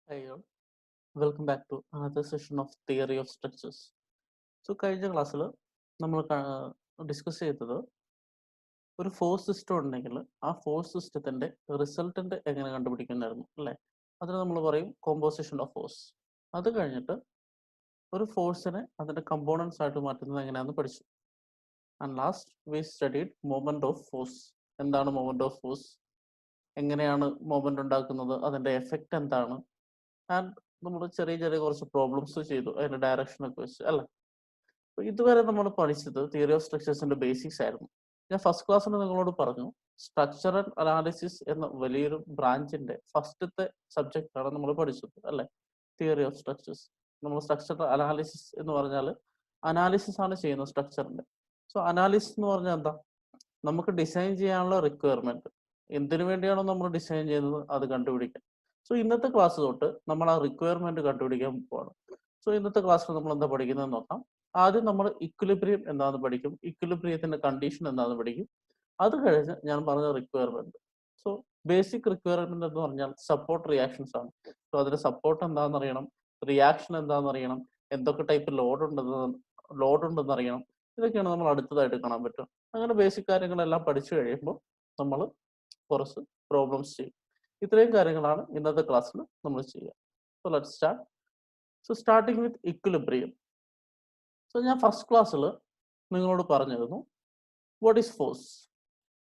Hi all, welcome back to another session of Theory of Structures. കഴിഞ്ഞ ക്ലാസ്സിൽ നമ്മൾ discuss ചെയ്തത് ഒരു ഫോഴ്സ് സിസ്റ്റം ഉണ്ടെങ്കിൽ ആ ഫോഴ്സ് സിസ്റ്റത്തിന്റെ റിസൾട്ടന്റ് എങ്ങനെ കണ്ടുപിടിക്കുന്നായിരുന്നു അല്ലേ? അതിന് നമ്മൾ പറയും കോമ്പോസിഷൻ ഓഫ് ഫോഴ്സ്. അത് കഴിഞ്ഞിട്ട് ഒരു ഫോഴ്സിനെ അതിന്റെ കമ്പോണൻസ് ആയിട്ട് മാറ്റുന്നത് എങ്ങനെയാണെന്ന് പഠിച്ചു. And last we studied moment of force. എന്താണ് മൊമെന്റ് ഓഫ് ഫോഴ്സ്, എങ്ങനെയാണ് മൊമെന്റ് ഉണ്ടാക്കുന്നത്, അതിന്റെ എഫക്റ്റ് എന്താണ്, ആൻഡ് നമ്മൾ ചെറിയ ചെറിയ കുറച്ച് പ്രോബ്ലംസ് ചെയ്തു അതിന്റെ ഡയറക്ഷനൊക്കെ വെച്ച് അല്ലേ. ഇതുവരെ നമ്മൾ പഠിച്ചത് തിയറി ഓഫ് സ്ട്രക്ചേഴ്സിന്റെ ബേസിക്സ് ആയിരുന്നു. ഞാൻ ഫസ്റ്റ് ക്ലാസ്സിൽ നിങ്ങളോട് പറഞ്ഞു സ്ട്രക്ചറൽ അനാലിസിസ് എന്ന വലിയൊരു ബ്രാഞ്ചിന്റെ ഫസ്റ്റത്തെ സബ്ജക്റ്റ് ആണ് നമ്മൾ പഠിച്ചത് അല്ലെ, തിയറി ഓഫ് സ്ട്രക്ചേഴ്സ്. നമ്മൾ സ്ട്രക്ചറൽ അനാലിസിസ് എന്ന് പറഞ്ഞാൽ അനാലിസിസ് ആണ് ചെയ്യുന്നത് സ്ട്രക്ചറിന്റെ. സോ അനാലിസിസ് എന്ന് പറഞ്ഞാൽ എന്താ, നമുക്ക് ഡിസൈൻ ചെയ്യാനുള്ള റിക്വയർമെന്റ്, എന്തിനു വേണ്ടിയാണോ നമ്മൾ ഡിസൈൻ ചെയ്യുന്നത് അത് കണ്ടുപിടിക്കാം. സോ ഇന്നത്തെ ക്ലാസ് തൊട്ട് നമ്മൾ ആ റിക്വയർമെന്റ് കണ്ടുപിടിക്കാൻ പോവാണ്. സോ ഇന്നത്തെ ക്ലാസ്സിൽ നമ്മൾ എന്താ പഠിക്കുന്നത് നോക്കാം. ആദ്യം നമ്മൾ ഇക്വിലിബ്രിയം എന്താണെന്ന് പഠിക്കും, ഇക്വിലിബ്രിയത്തിന്റെ കണ്ടീഷൻ എന്താണെന്ന് പഠിക്കും. അത് കഴിഞ്ഞ് ഞാൻ പറഞ്ഞ റിക്വയർമെന്റ്. സോ ബേസിക് റിക്വയർമെന്റ് എന്ന് പറഞ്ഞാൽ സപ്പോർട്ട് റിയാക്ഷൻസ് ആണ്. സോ അതിന്റെ സപ്പോർട്ട് എന്താണെന്ന് അറിയണം, റിയാക്ഷൻ എന്താണെന്ന് അറിയണം, എന്തൊക്കെ ടൈപ്പ് ലോഡ് ഉണ്ടെന്ന് അറിയണം. ഇതൊക്കെയാണ് നമ്മൾ അടുത്തതായിട്ട് കാണാൻ പറ്റും. അങ്ങനെ ബേസിക് കാര്യങ്ങളെല്ലാം പഠിച്ചു കഴിയുമ്പോൾ നമ്മൾ കുറച്ച് പ്രോബ്ലംസ് ചെയ്യും. ഇത്രയും കാര്യങ്ങളാണ് ഇന്നത്തെ ക്ലാസ്സിൽ നമ്മൾ ചെയ്യുക. So let's start. So starting with equilibrium. So ഞാൻ ഫസ്റ്റ് ക്ലാസ്സിൽ നിങ്ങളോട് പറഞ്ഞിരുന്നു what is force.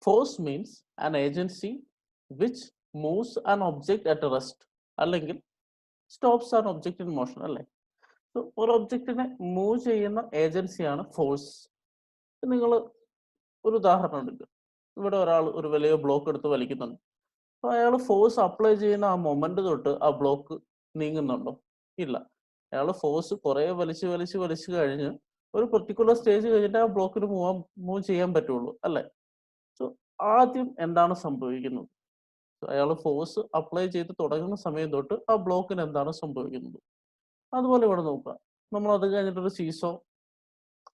Force means an agency which moves an object at rest അല്ലെങ്കിൽ stops an object in motion അല്ലേ. സോ ഒരു ഒബ്ജക്റ്റിനെ മൂവ് ചെയ്യുന്ന ഏജൻസിയാണ് ഫോഴ്സ്. നിങ്ങൾ ഒരു ഉദാഹരണം എടുക്കുക. ഇവിടെ ഒരാൾ ഒരു വലിയ ബ്ലോക്ക് എടുത്ത് വലിക്കുന്നുണ്ട്. അപ്പോൾ അയാൾ ഫോഴ്സ് അപ്ലൈ ചെയ്യുന്ന ആ മൊമെന്റ് തൊട്ട് ആ ബ്ലോക്ക് നീങ്ങുന്നുണ്ടോ? ഇല്ല. അയാൾ ഫോഴ്സ് കുറെ വലിച്ച് വലിച്ച് വലിച്ച് കഴിഞ്ഞ് ഒരു പെർട്ടിക്കുലർ സ്റ്റേജ് കഴിഞ്ഞിട്ട് ആ ബ്ലോക്കിന് മൂവ് ചെയ്യാൻ പറ്റുള്ളൂ അല്ലേ. സോ ആദ്യം എന്താണ് സംഭവിക്കുന്നത്, അയാൾ ഫോഴ്സ് അപ്ലൈ ചെയ്ത് തുടങ്ങുന്ന സമയം തൊട്ട് ആ ബ്ലോക്കിന് എന്താണ് സംഭവിക്കുന്നത്. അതുപോലെ ഇവിടെ നോക്കുക. നമ്മൾ അത് കഴിഞ്ഞിട്ടൊരു സീസോ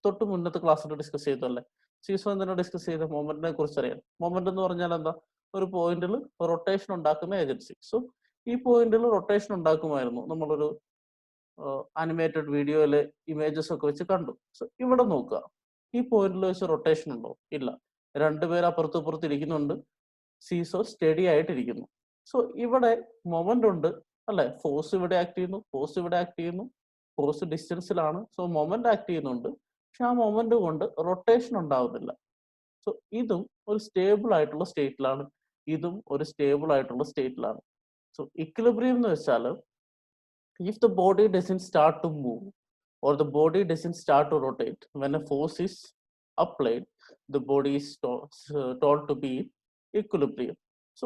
തൊട്ട് മുന്നത്തെ ക്ലാസ്സിൽ ഡിസ്കസ് ചെയ്തല്ലേ. സീസോ എന്തിനാ ഡിസ്കസ് ചെയ്ത, മൊമെന്റിനെ കുറിച്ച് അറിയാം. മൊമെന്റ് എന്ന് പറഞ്ഞാൽ എന്താ, ഒരു പോയിന്റിൽ റൊട്ടേഷൻ ഉണ്ടാക്കുന്ന ഏജൻസി. സോ ഈ പോയിന്റിൽ റൊട്ടേഷൻ ഉണ്ടാക്കുമായിരുന്നു, നമ്മളൊരു അനിമേറ്റഡ് വീഡിയോയിലെ ഇമേജസ് ഒക്കെ വെച്ച് കണ്ടു. സോ ഇവിടെ നോക്കുക, ഈ പോയിന്റിൽ വെച്ച് റൊട്ടേഷൻ ഉണ്ടോ? ഇല്ല. രണ്ടുപേർ അപ്പുറത്തും ഇപ്പുറത്ത് ഇരിക്കുന്നുണ്ട്, സീസോ സ്റ്റഡി ആയിട്ടിരിക്കുന്നു. സോ ഇവിടെ മൊമെന്റ് ഉണ്ട് അല്ലെ, ഫോഴ്സ് ഇവിടെ ആക്ട് ചെയ്യുന്നു, ഫോഴ്സ് ഇവിടെ ആക്ട് ചെയ്യുന്നു, ഫോഴ്സ് ഡിസ്റ്റൻസിലാണ്. സോ മൊമെന്റ് ആക്ട് ചെയ്യുന്നുണ്ട്, പക്ഷെ ആ മൊമെന്റ് കൊണ്ട് റൊട്ടേഷൻ ഉണ്ടാവുന്നില്ല. സോ ഇതും ഒരു സ്റ്റേബിൾ ആയിട്ടുള്ള സ്റ്റേറ്റിലാണ്, ഇതും ഒരു സ്റ്റേബിൾ ആയിട്ടുള്ള സ്റ്റേറ്റിലാണ്. സോ ഇക്വിലിബ്രിയം എന്ന് വെച്ചാൽ if the body doesn't start to move or the body doesn't start to rotate when a force is applied, the body is told to be in equilibrium. So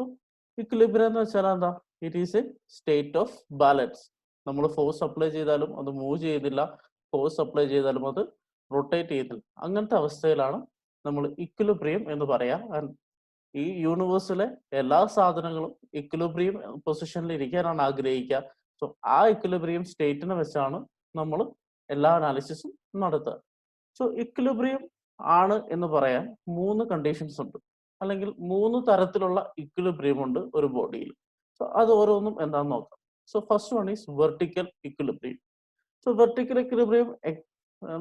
equilibrium എന്ന് വെച്ചാൽ എന്താ, it is a state of balance. നമ്മൾ force apply ചെയ്താലും അത് move ചെയ്യുന്നില്ല, force apply ചെയ്താലും അത് rotate ചെയ്യുന്നില്ല. അങ്ങനത്തെ അവസ്ഥയിലാണ് നമ്മൾ ഇക്വിലിബ്രിയം എന്ന് പറയാം. ആൻഡ് ഈ യൂണിവേഴ്സിലെ എല്ലാ സാധനങ്ങളും ഇക്വിലിബ്രിയം പൊസിഷനിൽ ഇരിക്കാനാണ് ആഗ്രഹിക്കുക. സോ ആ ഇക്വിലിബ്രിയം സ്റ്റേറ്റിനെ വെച്ചാണ് നമ്മൾ എല്ലാ അനാലിസിസും നടത്തുക. സോ ഇക്വിലിബ്രിയം ആണ് എന്ന് പറയാൻ മൂന്ന് കണ്ടീഷൻസ് ഉണ്ട്, അല്ലെങ്കിൽ മൂന്ന് തരത്തിലുള്ള ഇക്വിലിബ്രിയം ഉണ്ട് ഒരു ബോഡിയിൽ. സോ അത് ഓരോന്നും എന്താണെന്ന് നോക്കാം. So first one is vertical equilibrium. So vertical equilibrium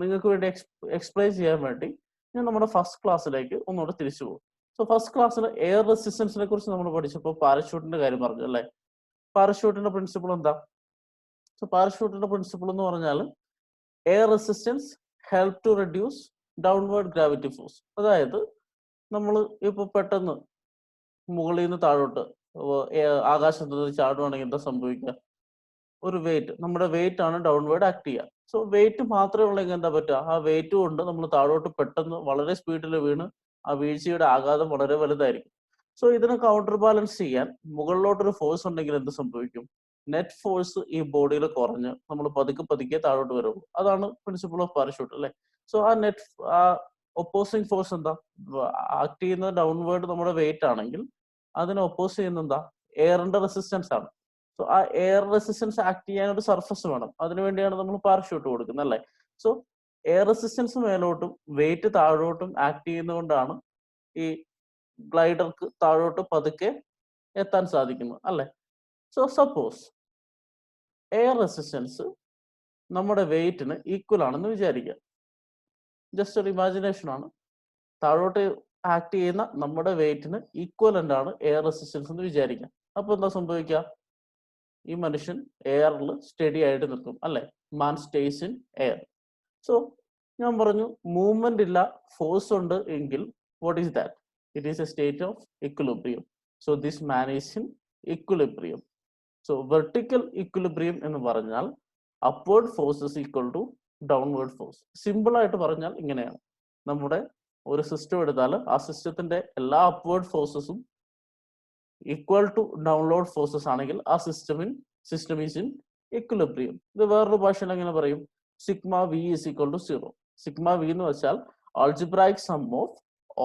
നിങ്ങൾക്ക് വേണ്ടി എക്സ്പ്ലെയിൻ ചെയ്യാൻ വേണ്ടി ഞാൻ നമ്മുടെ ഫസ്റ്റ് ക്ലാസ്സിലേക്ക് ഒന്നുകൂടെ തിരിച്ചു പോകും. സോ ഫസ്റ്റ് ക്ലാസ്സിൽ എയർ റെസിസ്റ്റൻസിനെ കുറിച്ച് നമ്മൾ പഠിച്ചപ്പോൾ പാരഷൂട്ടിന്റെ കാര്യം പറഞ്ഞു അല്ലേ. പാരഷൂട്ടിന്റെ പ്രിൻസിപ്പിൾ എന്താ? സോ പാരഷൂട്ടിന്റെ പ്രിൻസിപ്പിൾ എന്ന് പറഞ്ഞാൽ air resistance help to reduce downward gravity force. അതായത് നമ്മൾ ഇപ്പൊ പെട്ടെന്ന് മുകളിൽ നിന്ന് താഴോട്ട് ആകാശത്ത് നിന്ന് ചാടുവാണെങ്കിൽ എന്താ സംഭവിക്കുക, ഒരു വെയിറ്റ്, നമ്മുടെ വെയിറ്റ് ആണ് ഡൗൺവേർഡ് ആക്ട് ചെയ്യുക. സോ വെയിറ്റ് മാത്രമേ ഉള്ളെങ്കിൽ എന്താ പറ്റുക, ആ വെയിറ്റ് കൊണ്ട് നമ്മൾ താഴോട്ട് പെട്ടെന്ന് വളരെ സ്പീഡിൽ വീണ് ആ വീഴ്ചയുടെ ആഘാതം വളരെ വലുതായിരിക്കും. സോ ഇതിനെ കൗണ്ടർ ബാലൻസ് ചെയ്യാൻ മുകളിലോട്ടൊരു ഫോഴ്സ് ഉണ്ടെങ്കിൽ എന്ത് സംഭവിക്കും, നെറ്റ് ഫോഴ്സ് ഈ ബോഡിയിൽ കുറഞ്ഞ് നമ്മൾ പതുക്കെ പതുക്കെ താഴോട്ട് വരുള്ളൂ. അതാണ് പ്രിൻസിപ്പിൾ ഓഫ് പാരഷൂട്ട് അല്ലേ. സോ ആ ഒപ്പോസിങ് ഫോഴ്സ് എന്താ, ആക്ട് ചെയ്യുന്ന ഡൗൺവേർഡ് നമ്മുടെ വെയിറ്റ് ആണെങ്കിൽ അതിനെ ഒപ്പോസ് ചെയ്യുന്ന എന്താ, എയറിന്റെ റെസിസ്റ്റൻസ് ആണ്. സോ ആ എയർ റെസിസ്റ്റൻസ് ആക്ട് ചെയ്യാൻ ഒരു സർഫസ് വേണം, അതിനുവേണ്ടിയാണ് നമ്മൾ പാരഷൂട്ട് കൊടുക്കുന്നത് അല്ലേ. സോ എയർ റെസിസ്റ്റൻസ് മേലോട്ടും വെയിറ്റ് താഴോട്ടും ആക്ട് ചെയ്യുന്നതുകൊണ്ടാണ് ഈ ഗ്ലൈഡർക്ക് താഴോട്ട് പതുക്കെ എത്താൻ സാധിക്കുന്നത് അല്ലേ. സോ സപ്പോസ് എയർ റെസിസ്റ്റൻസ് നമ്മുടെ വെയിറ്റിന് ഈക്വൽ ആണെന്ന് വിചാരിക്കുക. ജസ്റ്റ് ഒരു ഇമാജിനേഷൻ ആണ്. താഴോട്ട് ആക്ട് ചെയ്യുന്ന നമ്മുടെ വെയിറ്റിന് ഈക്വലന്റ് ആണ് എയർ റെസിസ്റ്റൻസ് എന്ന് വിചാരിക്കാം. അപ്പൊ എന്താ സംഭവിക്കുക? ഈ മനുഷ്യൻ എയറിൽ സ്റ്റഡി ആയിട്ട് നിൽക്കും, അല്ലെ? Man stays in air. So ഞാൻ പറഞ്ഞു മൂവ്മെന്റ് ഇല്ല, ഫോഴ്സ് ഉണ്ട് എങ്കിൽ what is that? It is a state of equilibrium. So this man is in equilibrium. So vertical equilibrium എന്ന് പറഞ്ഞാൽ upward force is equal to downward force. Simple ആയിട്ട് പറഞ്ഞാൽ ഇങ്ങനെയാണ്. നമ്മുടെ ഒരു സിസ്റ്റം എടുത്താൽ ആ സിസ്റ്റത്തിന്റെ എല്ലാ അപ്വേർഡ് ഫോഴ്സസും ഈക്വൽ ടു ഡൗൺലോഡ് ഫോഴ്സസ് ആണെങ്കിൽ ആ സിസ്റ്റം ഈസ് ഇൻ ഇക്വിലിബ്രിയം. ഇത് വേറൊരു ഭാഷയിൽ എങ്ങനെ പറയും? Sigma V is equal to 0. Sigma V എന്ന് വെച്ചാൽ algebraic sum of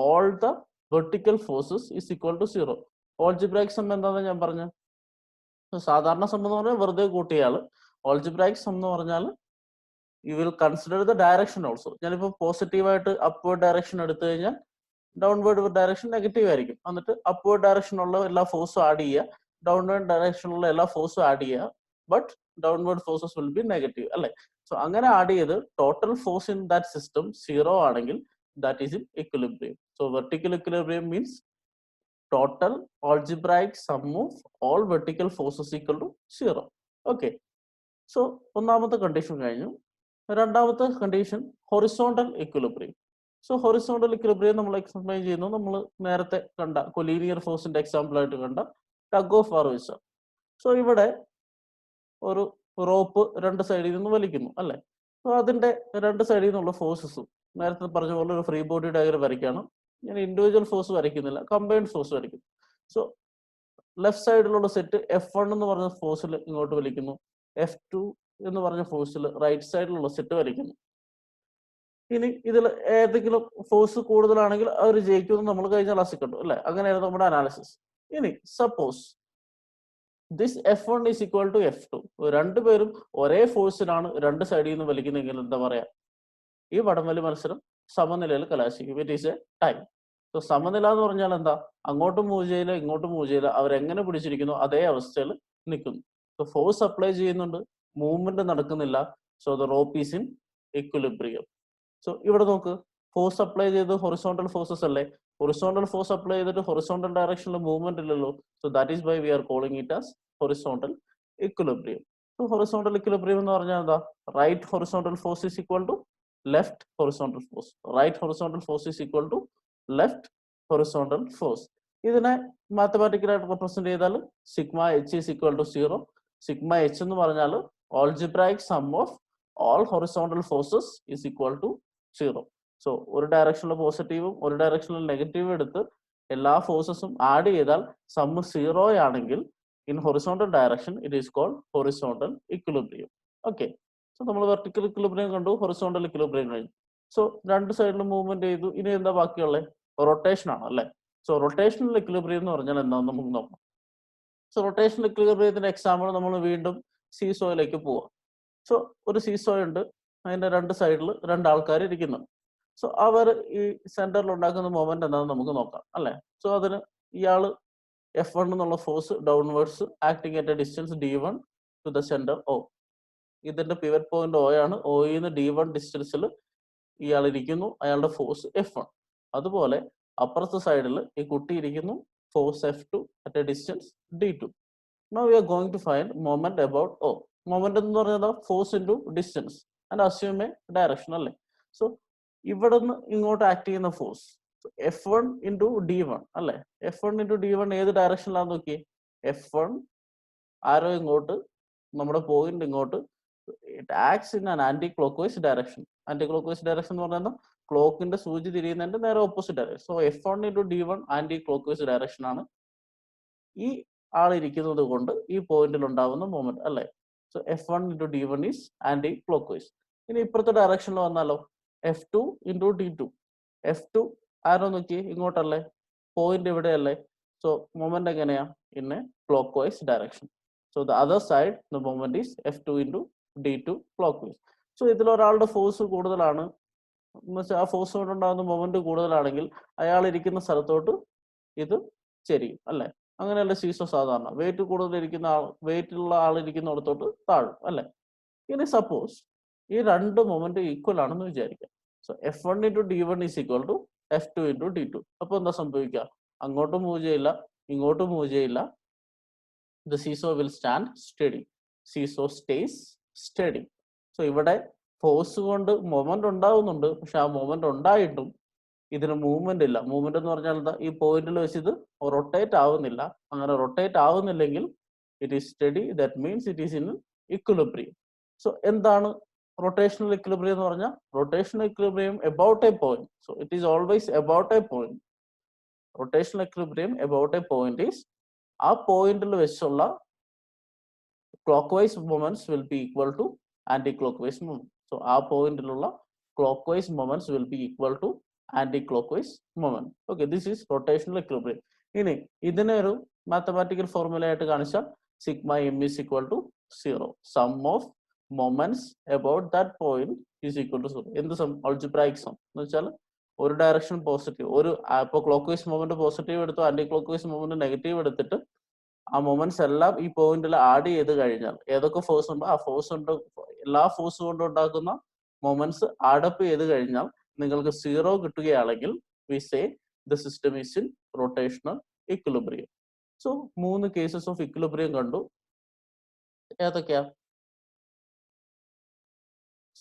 all the vertical forces is equal to 0. Algebraic sum എന്താണെന്ന് ഞാൻ പറഞ്ഞു. സാധാരണ സം എന്ന് പറഞ്ഞാൽ വെറുതെ കൂട്ടിയാൽ, ആൾജിബ്രായിക് സം എന്ന് പറഞ്ഞാൽ you will consider the direction also. ഞാനിപ്പോൾ പോസിറ്റീവായിട്ട് അപ്വേർഡ് ഡയറക്ഷൻ എടുത്തു കഴിഞ്ഞാൽ ഡൗൺവേർഡ് ഡയറക്ഷൻ നെഗറ്റീവ് ആയിരിക്കും. എന്നിട്ട് അപ്വേർഡ് ഡയറക്ഷനുള്ള എല്ലാ ഫോഴ്സും ആഡ് ചെയ്യുക, ഡൗൺവേർഡ് ഡയറക്ഷനുള്ള എല്ലാ ഫോഴ്സും ആഡ് ചെയ്യുക, but downward forces will be negative, അല്ലെ? സോ അങ്ങനെ ആഡ് ചെയ്ത് total force in that system 0 ആണെങ്കിൽ that is in equilibrium. So vertical equilibrium means total algebraic sum of all vertical forces equal to 0. Okay. So ഒന്നാമത്തെ condition കഴിഞ്ഞു. രണ്ടാമത്തെ condition horizontal equilibrium. So horizontal equilibrium നമ്മൾ explain ചെയ്യുന്നു നമ്മൾ നേരത്തെ കണ്ട collinear ഫോഴ്സിന്റെ എക്സാമ്പിൾ ആയിട്ട് കണ്ട ടഗ് ഓഫ് വാർ വെച്ച. സോ ഇവിടെ ഒരു റോപ്പ് രണ്ട് സൈഡിൽ നിന്ന് വലിക്കുന്നു, അല്ലെ? സോ അതിന്റെ രണ്ട് സൈഡിൽ നിന്നുള്ള ഫോഴ്സസും നേരത്തെ പറഞ്ഞ പോലെ ഒരു ഫ്രീ ബോഡി ഡയഗ്രം വരയ്ക്കാണ്. ഞാൻ ഇൻഡിവിജ്വൽ ഫോഴ്സ് വരയ്ക്കുന്നില്ല, കമ്പൈൻഡ് ഫോഴ്സ് വരയ്ക്കുന്നു. സോ ലെഫ്റ്റ് സൈഡിലുള്ള സെറ്റ് F1 എന്ന് പറഞ്ഞ ഫോഴ്സിൽ ഇങ്ങോട്ട് വലിക്കുന്നു, F2 എന്ന് പറഞ്ഞ ഫോഴ്സിൽ റൈറ്റ് സൈഡിലുള്ള സെറ്റ് വലിക്കുന്നു. ഇനി ഇതിൽ ഏതെങ്കിലും ഫോഴ്സ് കൂടുതലാണെങ്കിൽ അവർ ജയിക്കുമെന്ന് നമ്മൾ കഴിഞ്ഞ ക്ലാസ്സിൽ കണ്ടു, അല്ലെ? അങ്ങനെയായിരുന്നു നമ്മുടെ അനാലിസിസ്. ഇനി suppose this F1 is equal to F2. രണ്ടുപേരും ഒരേ ഫോഴ്സിലാണ് രണ്ട് സൈഡിൽ നിന്ന് വലിക്കുന്നെങ്കിൽ എന്താ പറയാ? ഈ വടംവലി മത്സരം സമനിലയിൽ കലാശിക്കും. It is a time. So സമനില എന്ന് പറഞ്ഞാൽ എന്താ? അങ്ങോട്ടും മൂവ് ചെയ്യില്ല, ഇങ്ങോട്ടും മൂവ് ചെയ്യില്ല, അവരെങ്ങനെ പിടിച്ചിരിക്കുന്നു അതേ അവസ്ഥയിൽ നിൽക്കുന്നു. സോ ഫോഴ്സ് അപ്ലൈ ചെയ്യുന്നുണ്ട്, മൂവ്മെന്റ് നടക്കുന്നില്ല. So the rope is in equilibrium. So ഇവിടെ നോക്ക്, ഫോഴ്സ് അപ്ലൈ ചെയ്ത് ഹൊറിസോണ്ടൽ ഫോഴ്സസ് അല്ലേ? ഹൊറിസോണ്ടൽ ഫോഴ്സ് അപ്ലൈ ചെയ്തിട്ട് ഹൊറിസോണ്ടൽ ഡയറക്ഷനിൽ മൂവ്മെന്റ് ഇല്ലല്ലോ. So that is why we are calling it as horizontal equilibrium. So horizontal equilibrium എന്ന് പറഞ്ഞാൽ എന്താ? Right horizontal force is equal to left horizontal force. Right horizontal force is equal to left horizontal force. ഇതിനെ മാത്തമാറ്റിക്കലായിട്ട് represent ചെയ്താൽ sigma H is equal to 0. Sigma H എന്ന് പറഞ്ഞാൽ algebraic sum of all horizontal forces is equal to 0. So ഒരു ഡയറക്ഷനിൽ പോസിറ്റീവും ഒരു ഡയറക്ഷനിൽ നെഗറ്റീവും എടുത്ത് എല്ലാ ഫോഴ്സസും ആഡ് ചെയ്താൽ സം 0 ആണെങ്കിൽ in horizontal direction it is called horizontal equilibrium. Okay. So നമ്മൾ വെർട്ടിക്കൽ ഇക്വിലിബ്രിയം കണ്ടു, ഹൊറിസോണ്ടൽ ഇക്വിലിബ്രിയം കഴിഞ്ഞു. സോ രണ്ട് സൈഡിലും മൂവ്മെന്റ് ചെയ്തു. ഇനി എന്താ ബാക്കിയുള്ളത്? റൊട്ടേഷൻ ആണ്, അല്ലെ? സോ റൊട്ടേഷണൽ ഇക്വിലിബ്രിയം എന്ന് പറഞ്ഞാൽ എന്താണെന്ന് നമുക്ക് നോക്കാം. സോ റൊട്ടേഷണൽ ഇക്വിലിബ്രിയത്തിന്റെ എക്സാമ്പിൾ നമ്മൾ വീണ്ടും സീസോയിലേക്ക് പോവാം. സോ ഒരു സീസോയ് ഉണ്ട്, അതിന്റെ രണ്ട് സൈഡിൽ രണ്ട് ആൾക്കാർ ഇരിക്കുന്നു. സോ അവർ ഈ സെന്ററിൽ ഉണ്ടാക്കുന്ന മൊമെന്റ് എന്താണെന്ന് നമുക്ക് നോക്കാം, അല്ലെ? സോ അതിന് ഇയാള് F1 എന്നുള്ള force downwards acting at a distance D1 to the centre O. ഇതിന്റെ പിവറ്റ് പോയിന്റ് O ആണ്. Oയിൽ നിന്ന് D1 ഡിസ്റ്റൻസിൽ ഇയാൾ ഇരിക്കുന്നു, അയാളുടെ ഫോഴ്സ് F1. അതുപോലെ അപ്പുറത്തെ സൈഡിൽ ഈ കുട്ടി ഇരിക്കുന്നു, force F2 at a distance D2. Now we are going to find moment about O. Moment എന്ന് പറഞ്ഞാൽ force into distance and assume A direction, അല്ലേ? സോ ഇവിടെ നിന്ന് ഇങ്ങോട്ട് ആക്ട് ചെയ്യുന്ന ഫോഴ്സ് F1 ഇൻറ്റു D1, അല്ലെ? F1 ഇൻറ്റു D1 ഏത് ഡയറക്ഷനിലാന്ന് നോക്കി. F1 ആരോ ഇങ്ങോട്ട്, നമ്മുടെ പോയിന്റ് ഇങ്ങോട്ട്, it acts in an anti clock vice direction. Anti clock vice direction എന്ന് പറയുന്നത് ക്ലോക്കിന്റെ സൂചി തിരിയുന്നതിന്റെ നേരെ opposite direction. So F1 into D1 anti clock vice direction ആണ്. ഈ ആളിരിക്കുന്നത് കൊണ്ട് ഈ പോയിന്റിൽ ഉണ്ടാവുന്ന മൂവ്മെന്റ്, അല്ലെ? So F1 into D1 is anti clock vice. ഇനി ഇപ്പുറത്തെ ഡയറക്ഷനിൽ വന്നാലോ, F2 ഇൻറ്റു D2. F2 ആരോ നോക്കി ഇങ്ങോട്ടല്ലേ, പോയിന്റ് ഇവിടെയല്ലേ. സോ മൊമെന്റ് എങ്ങനെയാ? In A clock vice direction. So the other side the moment is F2 into D2 clock vice. So ഇതിൽ ഒരാളുടെ force കൂടുതലാണ്, ആ ഫോഴ്സ് കൊണ്ടുണ്ടാകുന്ന മൊമെന്റ് കൂടുതലാണെങ്കിൽ അയാൾ ഇരിക്കുന്ന സ്ഥലത്തോട്ട് ഇത് ചെരിയും, അല്ലെ? അങ്ങനെയല്ല സീസോ സാധാരണ. വെയിറ്റ് കൂടുതലിരിക്കുന്ന ആൾ, വെയിറ്റുള്ള ആളിരിക്കുന്നിടത്തോട്ട് താഴും അല്ലേ? ഇനി സപ്പോസ് ഈ രണ്ട് മൊമെന്റ് ഈക്വൽ ആണെന്ന് വിചാരിക്കാം. So F1 into D1 is equal to F2 into D2. അപ്പോൾ എന്താ സംഭവിക്കുക? അങ്ങോട്ടും മൂവ് ചെയ്യില്ല, ഇങ്ങോട്ടും മൂവ് ചെയ്യില്ല. The seesaw will stand steady. Seesaw stays steady. So ഇവിടെ ഫോഴ്സ് കൊണ്ട് മൊമെന്റ് ഉണ്ടാവുന്നുണ്ട്, പക്ഷെ ആ മൊമെന്റ് ഉണ്ടായിട്ടും ഇതിന് മൂവ്മെന്റ് ഇല്ല. മൂവ്മെന്റ് എന്ന് പറഞ്ഞാൽ എന്താ? ഈ പോയിന്റിൽ വെച്ച് ഇത് റൊട്ടേറ്റ് ആവുന്നില്ല. അങ്ങനെ റൊട്ടേറ്റ് ആവുന്നില്ലെങ്കിൽ it is steady. That means it is in equilibrium. So എന്താണ് റൊട്ടേഷണൽ ഇക്വിലിബ്രിയം എന്ന് പറഞ്ഞാൽ? Rotational equilibrium about a point. So it is always about a point. Rotational equilibrium about a point is ആ പോയിന്റിൽ വെച്ചുള്ള clockwise moments will be equal to anti-clockwise moment. So ആ പോയിന്റിലുള്ള clockwise moments will be equal to anti-clockwise moment. Okay, this is rotational equilibrium. ഇനി ഇതിനെ ഒരു mathematical formula ആയിട്ട് കാണിച്ചാൽ sigma M is equal to 0. Sum of moments about that point is equal to 0. എന്ത് some? algebraic sum എന്ന് വെച്ചാൽ ഒരു direction positive, ഒരു ഇപ്പോൾ ക്ലോക്ക് മൊമെന്റ് പോസിറ്റീവ് എടുത്തു, ആന്റി ക്ലോക്ക് മൊമെന്റ് നെഗറ്റീവ് എടുത്തിട്ട് ആ മൊമെന്റ്സ് എല്ലാം ഈ പോയിന്റിൽ ആഡ് ചെയ്ത് കഴിഞ്ഞാൽ ഏതൊക്കെ ഫോഴ്സ് ഉണ്ടോ ആ ഫോഴ്സ് കൊണ്ട്, എല്ലാ ഫോഴ്സ് കൊണ്ട് ഉണ്ടാക്കുന്ന മൊമെന്റ്സ് ആഡപ്പ് ചെയ്ത് കഴിഞ്ഞാൽ നിങ്ങൾക്ക് 0 കിട്ടുകയാണെങ്കിൽ we say the system is in rotational equilibrium. So 3 cases of equilibrium കണ്ടു. ഏതൊക്കെയാ?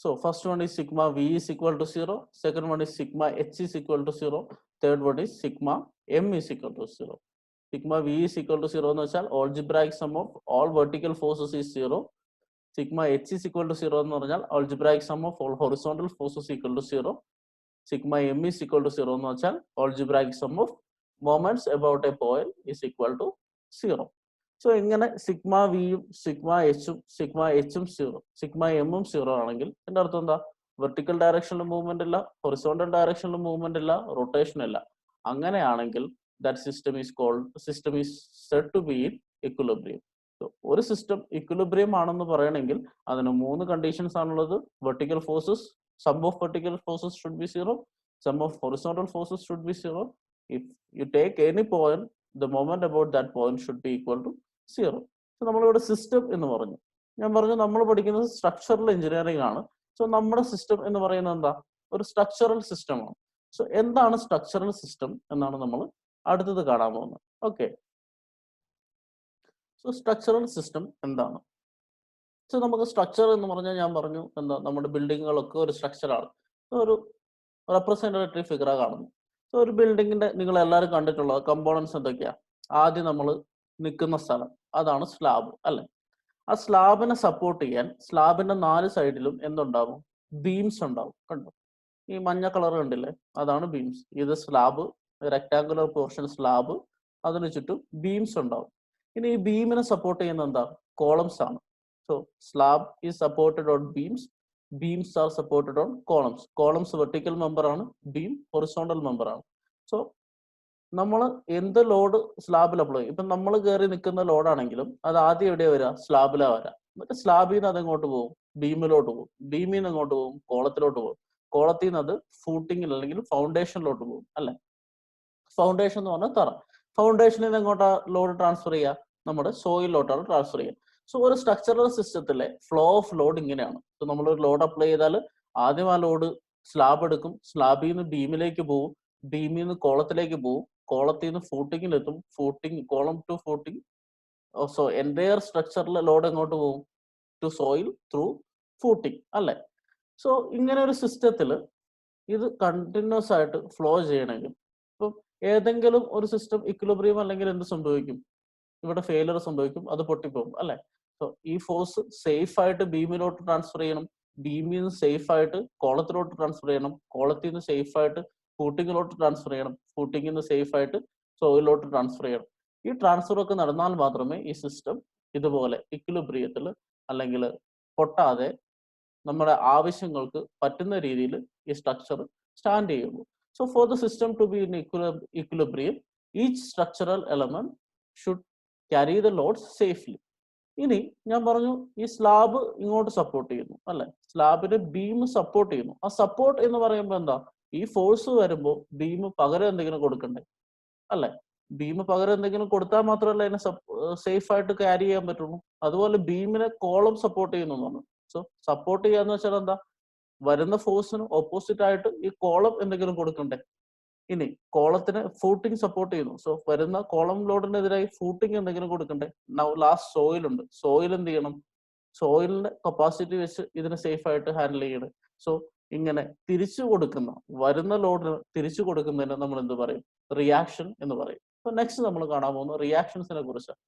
So first one is sigma V is equal to 0, second one is sigma H is equal to 0, third one is sigma M is equal to 0. Sigma V is equal to 0 എന്ന് വെച്ചാൽ algebraic sum of all vertical forces is 0. Sigma H is equal to 0 എന്ന് പറഞ്ഞാൽ algebraic sum of all horizontal forces equal to 0. Sigma M is equal to 0 എന്ന് വെച്ചാൽ algebraic sum of moments about a point is equal to 0. So ഇങ്ങനെ sigma വിയും sigma എച്ചും 0, sigma എമ്മും 0 ആണെങ്കിൽ എൻ്റെ അർത്ഥം എന്താ? വെർട്ടിക്കൽ ഡയറക്ഷനിൽ മൂവ്മെന്റ് ഇല്ല, ഹൊറിസോണ്ടൽ ഡയറക്ഷനിൽ മൂവ്മെന്റ് ഇല്ല, റൊട്ടേഷൻ ഇല്ല. അങ്ങനെയാണെങ്കിൽ that system is said to be in equilibrium. So ഒരു സിസ്റ്റം ഇക്വിലിബ്രിയം ആണെന്ന് പറയണമെങ്കിൽ അതിന് 3 കണ്ടീഷൻസ് ആണുള്ളത്. Vertical forces, sum of vertical forces should be 0, sum of horizontal forces should be 0. If you take any point, the moment about that point should be equal to 0. So നമ്മളിവിടെ system എന്ന് പറഞ്ഞു. ഞാൻ പറഞ്ഞു നമ്മൾ പഠിക്കുന്നത് structural engineering ആണ്. So നമ്മുടെ system എന്ന് പറയുന്നത് എന്താ? ഒരു സ്ട്രക്ചറൽ സിസ്റ്റമാണ്. സോ എന്താണ് സ്ട്രക്ചറൽ സിസ്റ്റം എന്നാണ് നമ്മൾ അടുത്തത് കാണാൻ പോകുന്നത്. ഓക്കെ, സോ സ്ട്രക്ചറൽ സിസ്റ്റം എന്താണ്? സോ നമുക്ക് സ്ട്രക്ചർ എന്ന് പറഞ്ഞാൽ ഞാൻ പറഞ്ഞു എന്താ, നമ്മുടെ ബിൽഡിങ്ങുകളൊക്കെ ഒരു സ്ട്രക്ചറാണ്. ഒരു റെപ്രസെന്റേറ്റീവ് ഫിഗറാണ് കാണുന്നത്. സോ ഒരു ബിൽഡിങ്ങിന്റെ നിങ്ങൾ എല്ലാവരും കണ്ടിട്ടുള്ള കമ്പോണൻസ് എന്തൊക്കെയാ? ആദ്യം നമ്മൾ നിൽക്കുന്ന സ്ഥലം, അതാണ് സ്ലാബ് അല്ലെ? ആ സ്ലാബിനെ സപ്പോർട്ട് ചെയ്യാൻ സ്ലാബിന്റെ 4 സൈഡിലും എന്തുണ്ടാവും? ബീംസ് ഉണ്ടാവും. കണ്ടോ? ഈ മഞ്ഞ കളർ കണ്ടില്ലേ? അതാണ് ബീംസ്. ഇത് സ്ലാബ്, റെക്ടാങ്കുലർ പോർഷൻ സ്ലാബ്, അതിന് ചുറ്റും ബീംസ് ഉണ്ടാവും. ഇനി ഈ ബീമിനെ സപ്പോർട്ട് ചെയ്യുന്ന എന്താ? കോളംസ് ആണ്. So slab is supported on beams, beams are supported on columns. Columns vertical member ആണ്, ബീം ഹൊറിസോണ്ടൽ മെമ്പർ ആണ്. സോ നമ്മൾ എന്ത് ലോഡ് സ്ലാബിൽ അപ്ലൈ ചെയ്യും, ഇപ്പം നമ്മൾ കയറി നിൽക്കുന്ന ലോഡാണെങ്കിലും അത് ആദ്യം എവിടെയാ വരിക? സ്ലാബിലാണ് വരാം. എന്നിട്ട് സ്ലാബിൽ നിന്ന് അതെങ്ങോട്ട് പോകും? ബീമിലോട്ട് പോകും. ബീമിൽ നിന്ന് എങ്ങോട്ട് പോകും? കോളത്തിലോട്ട് പോകും. കോളത്തിൽ നിന്ന് അത് ഫൂട്ടിങ്ങിൽ അല്ലെങ്കിൽ ഫൗണ്ടേഷനിലോട്ട് പോകും അല്ലെ? ഫൗണ്ടേഷൻ എന്ന് പറഞ്ഞാൽ തറ. ഫൗണ്ടേഷനിൽ നിന്ന് എങ്ങോട്ടാ ലോഡ് ട്രാൻസ്ഫർ ചെയ്യുക? നമ്മുടെ സോയിലോട്ടാണ് ട്രാൻസ്ഫർ ചെയ്യുക. സോ ഒരു സ്ട്രക്ചറൽ സിസ്റ്റത്തിലെ ഫ്ലോ ഓഫ് ലോഡ് ഇങ്ങനെയാണ്. സോ നമ്മളൊരു ലോഡ് അപ്ലൈ ചെയ്താൽ ആദ്യം ആ ലോഡ് സ്ലാബ് എടുക്കും, സ്ലാബിൽ നിന്ന് ബീമിലേക്ക് പോകും, ബീമിൽ നിന്ന് കോളത്തിലേക്ക് പോകും, കോളത്തിൽ നിന്ന് ഫൂട്ടിങ്ങിലെത്തും, column to footing. So entire സ്ട്രക്ചറിലെ ലോഡ് എങ്ങോട്ട് പോകും? ടു സോയിൽ ത്രൂ ഫൂട്ടിങ് അല്ലെ? സോ ഇങ്ങനെ ഒരു സിസ്റ്റത്തിൽ ഇത് കണ്ടിന്യൂസ് ആയിട്ട് ഫ്ലോ ചെയ്യണമെങ്കിൽ ഇപ്പം ഏതെങ്കിലും ഒരു സിസ്റ്റം ഇക്വിലിബ്രിയം അല്ലെങ്കിൽ എന്ത് സംഭവിക്കും? ഇവിടെ ഫെയിലർ സംഭവിക്കും, അത് പൊട്ടിപ്പോകും അല്ലെ? സോ ഈ ഫോഴ്സ് സേഫ് ആയിട്ട് ബീമിലോട്ട് ട്രാൻസ്ഫർ ചെയ്യണം, ബീമിൽ നിന്ന് സേഫ് ആയിട്ട് കോളത്തിലോട്ട് ട്രാൻസ്ഫർ ചെയ്യണം, കോളത്തിൽ നിന്ന് സേഫ് ആയിട്ട് ഫൂട്ടിങ്ങിലോട്ട് ട്രാൻസ്ഫർ ചെയ്യണം, ഫൂട്ടിങ്ങിൽ നിന്ന് സേഫ് ആയിട്ട് സോയിലോട്ട് ട്രാൻസ്ഫർ ചെയ്യണം. ഈ ട്രാൻസ്ഫർ ഒക്കെ നടന്നാൽ മാത്രമേ ഈ സിസ്റ്റം ഇതുപോലെ ഇക്വിലിബ്രിയത്തിൽ അല്ലെങ്കിൽ പൊട്ടാതെ നമ്മുടെ ആവശ്യങ്ങൾക്ക് പറ്റുന്ന രീതിയിൽ ഈ സ്ട്രക്ചർ സ്റ്റാൻഡ് ചെയ്യുള്ളൂ. So for the system to be in equilibrium, each structural element should carry the loads safely. ഇനി ഞാൻ പറഞ്ഞു ഈ സ്ലാബ് ഇങ്ങോട്ട് സപ്പോർട്ട് ചെയ്യുന്നു അല്ലെ? സ്ലാബിന് ബീം സപ്പോർട്ട് ചെയ്യുന്നു. ആ സപ്പോർട്ട് എന്ന് പറയുമ്പോൾ എന്താ? ഈ ഫോഴ്സ് വരുമ്പോൾ ബീം പകരം എന്തെങ്കിലും കൊടുക്കണ്ടേ അല്ലെ? ബീം പകരം എന്തെങ്കിലും കൊടുത്താൽ മാത്രമല്ല അതിനെ സേഫ് ആയിട്ട് ക്യാരി ചെയ്യാൻ പറ്റുള്ളൂ. അതുപോലെ ബീമിനെ കോളം സപ്പോർട്ട് ചെയ്യുന്നതാണ്. സോ സപ്പോർട്ട് ചെയ്യാന്ന് വെച്ചാൽ എന്താ, വരുന്ന ഫോഴ്സിന് ഓപ്പോസിറ്റ് ആയിട്ട് ഈ കോളം എന്തെങ്കിലും കൊടുക്കണ്ടേ. ഇനി കോളത്തിന് ഫൂട്ടിങ് സപ്പോർട്ട് ചെയ്യുന്നു. സോ വരുന്ന കോളം ലോഡിനെതിരായി ഫൂട്ടിങ് എന്തെങ്കിലും കൊടുക്കണ്ടേ. ലാസ്റ്റ് സോയിൽ ഉണ്ട്. സോയിൽ എന്ത് ചെയ്യണം, സോയിലിന്റെ കപ്പാസിറ്റി വെച്ച് ഇതിനെ സേഫ് ആയിട്ട് ഹാൻഡിൽ ചെയ്യണം. സോ ഇങ്ങനെ തിരിച്ചു കൊടുക്കുന്ന, വരുന്ന ലോഡിന് തിരിച്ചു കൊടുക്കുന്നതിന് നമ്മൾ എന്ത് പറയും, റിയാക്ഷൻ എന്ന് പറയും. സോ നെക്സ്റ്റ് നമ്മൾ കാണാൻ പോകുന്നത് റിയാക്ഷൻസിനെ കുറിച്ചാണ്.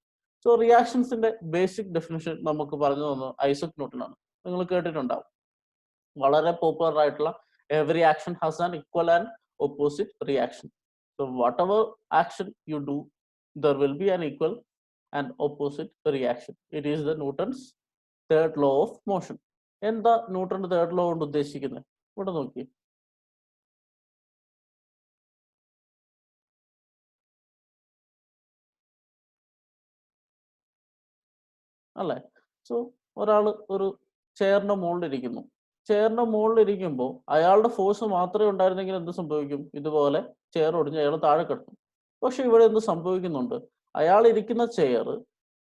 സോ റിയാക്ഷൻസിന്റെ ബേസിക് ഡെഫിനിഷൻ നമുക്ക് പറഞ്ഞു തന്നത് ഐസക് ന്യൂട്ടൺ ആണ്. നിങ്ങൾ കേട്ടിട്ടുണ്ടാവും. വളരെ പോപ്പുലർ ആയിട്ടുള്ള every action has an equal and opposite reaction. So whatever action you do, there will be an equal and opposite reaction. It is the Newton's third law of motion. എന്താ ന്യൂട്ടന്റെ third law കൊണ്ട് ഉദ്ദേശിക്കുന്നത്? ഇവിടെ നോക്കി, അല്ലേ? So ഒരാൾ ഒരു ചെയറിന്റെ മുകളിലിരിക്കുന്നു. ചെയറിന്റെ മുകളിലിരിക്കുമ്പോൾ അയാളുടെ ഫോഴ്സ് മാത്രമേ ഉണ്ടായിരുന്നെങ്കിൽ എന്ത് സംഭവിക്കും, ഇതുപോലെ ചെയർ ഒടിഞ്ഞ് അയാൾ താഴെ കിടക്കും. പക്ഷെ ഇവിടെ എന്ത് സംഭവിക്കുന്നുണ്ട്, അയാൾ ഇരിക്കുന്ന ചെയർ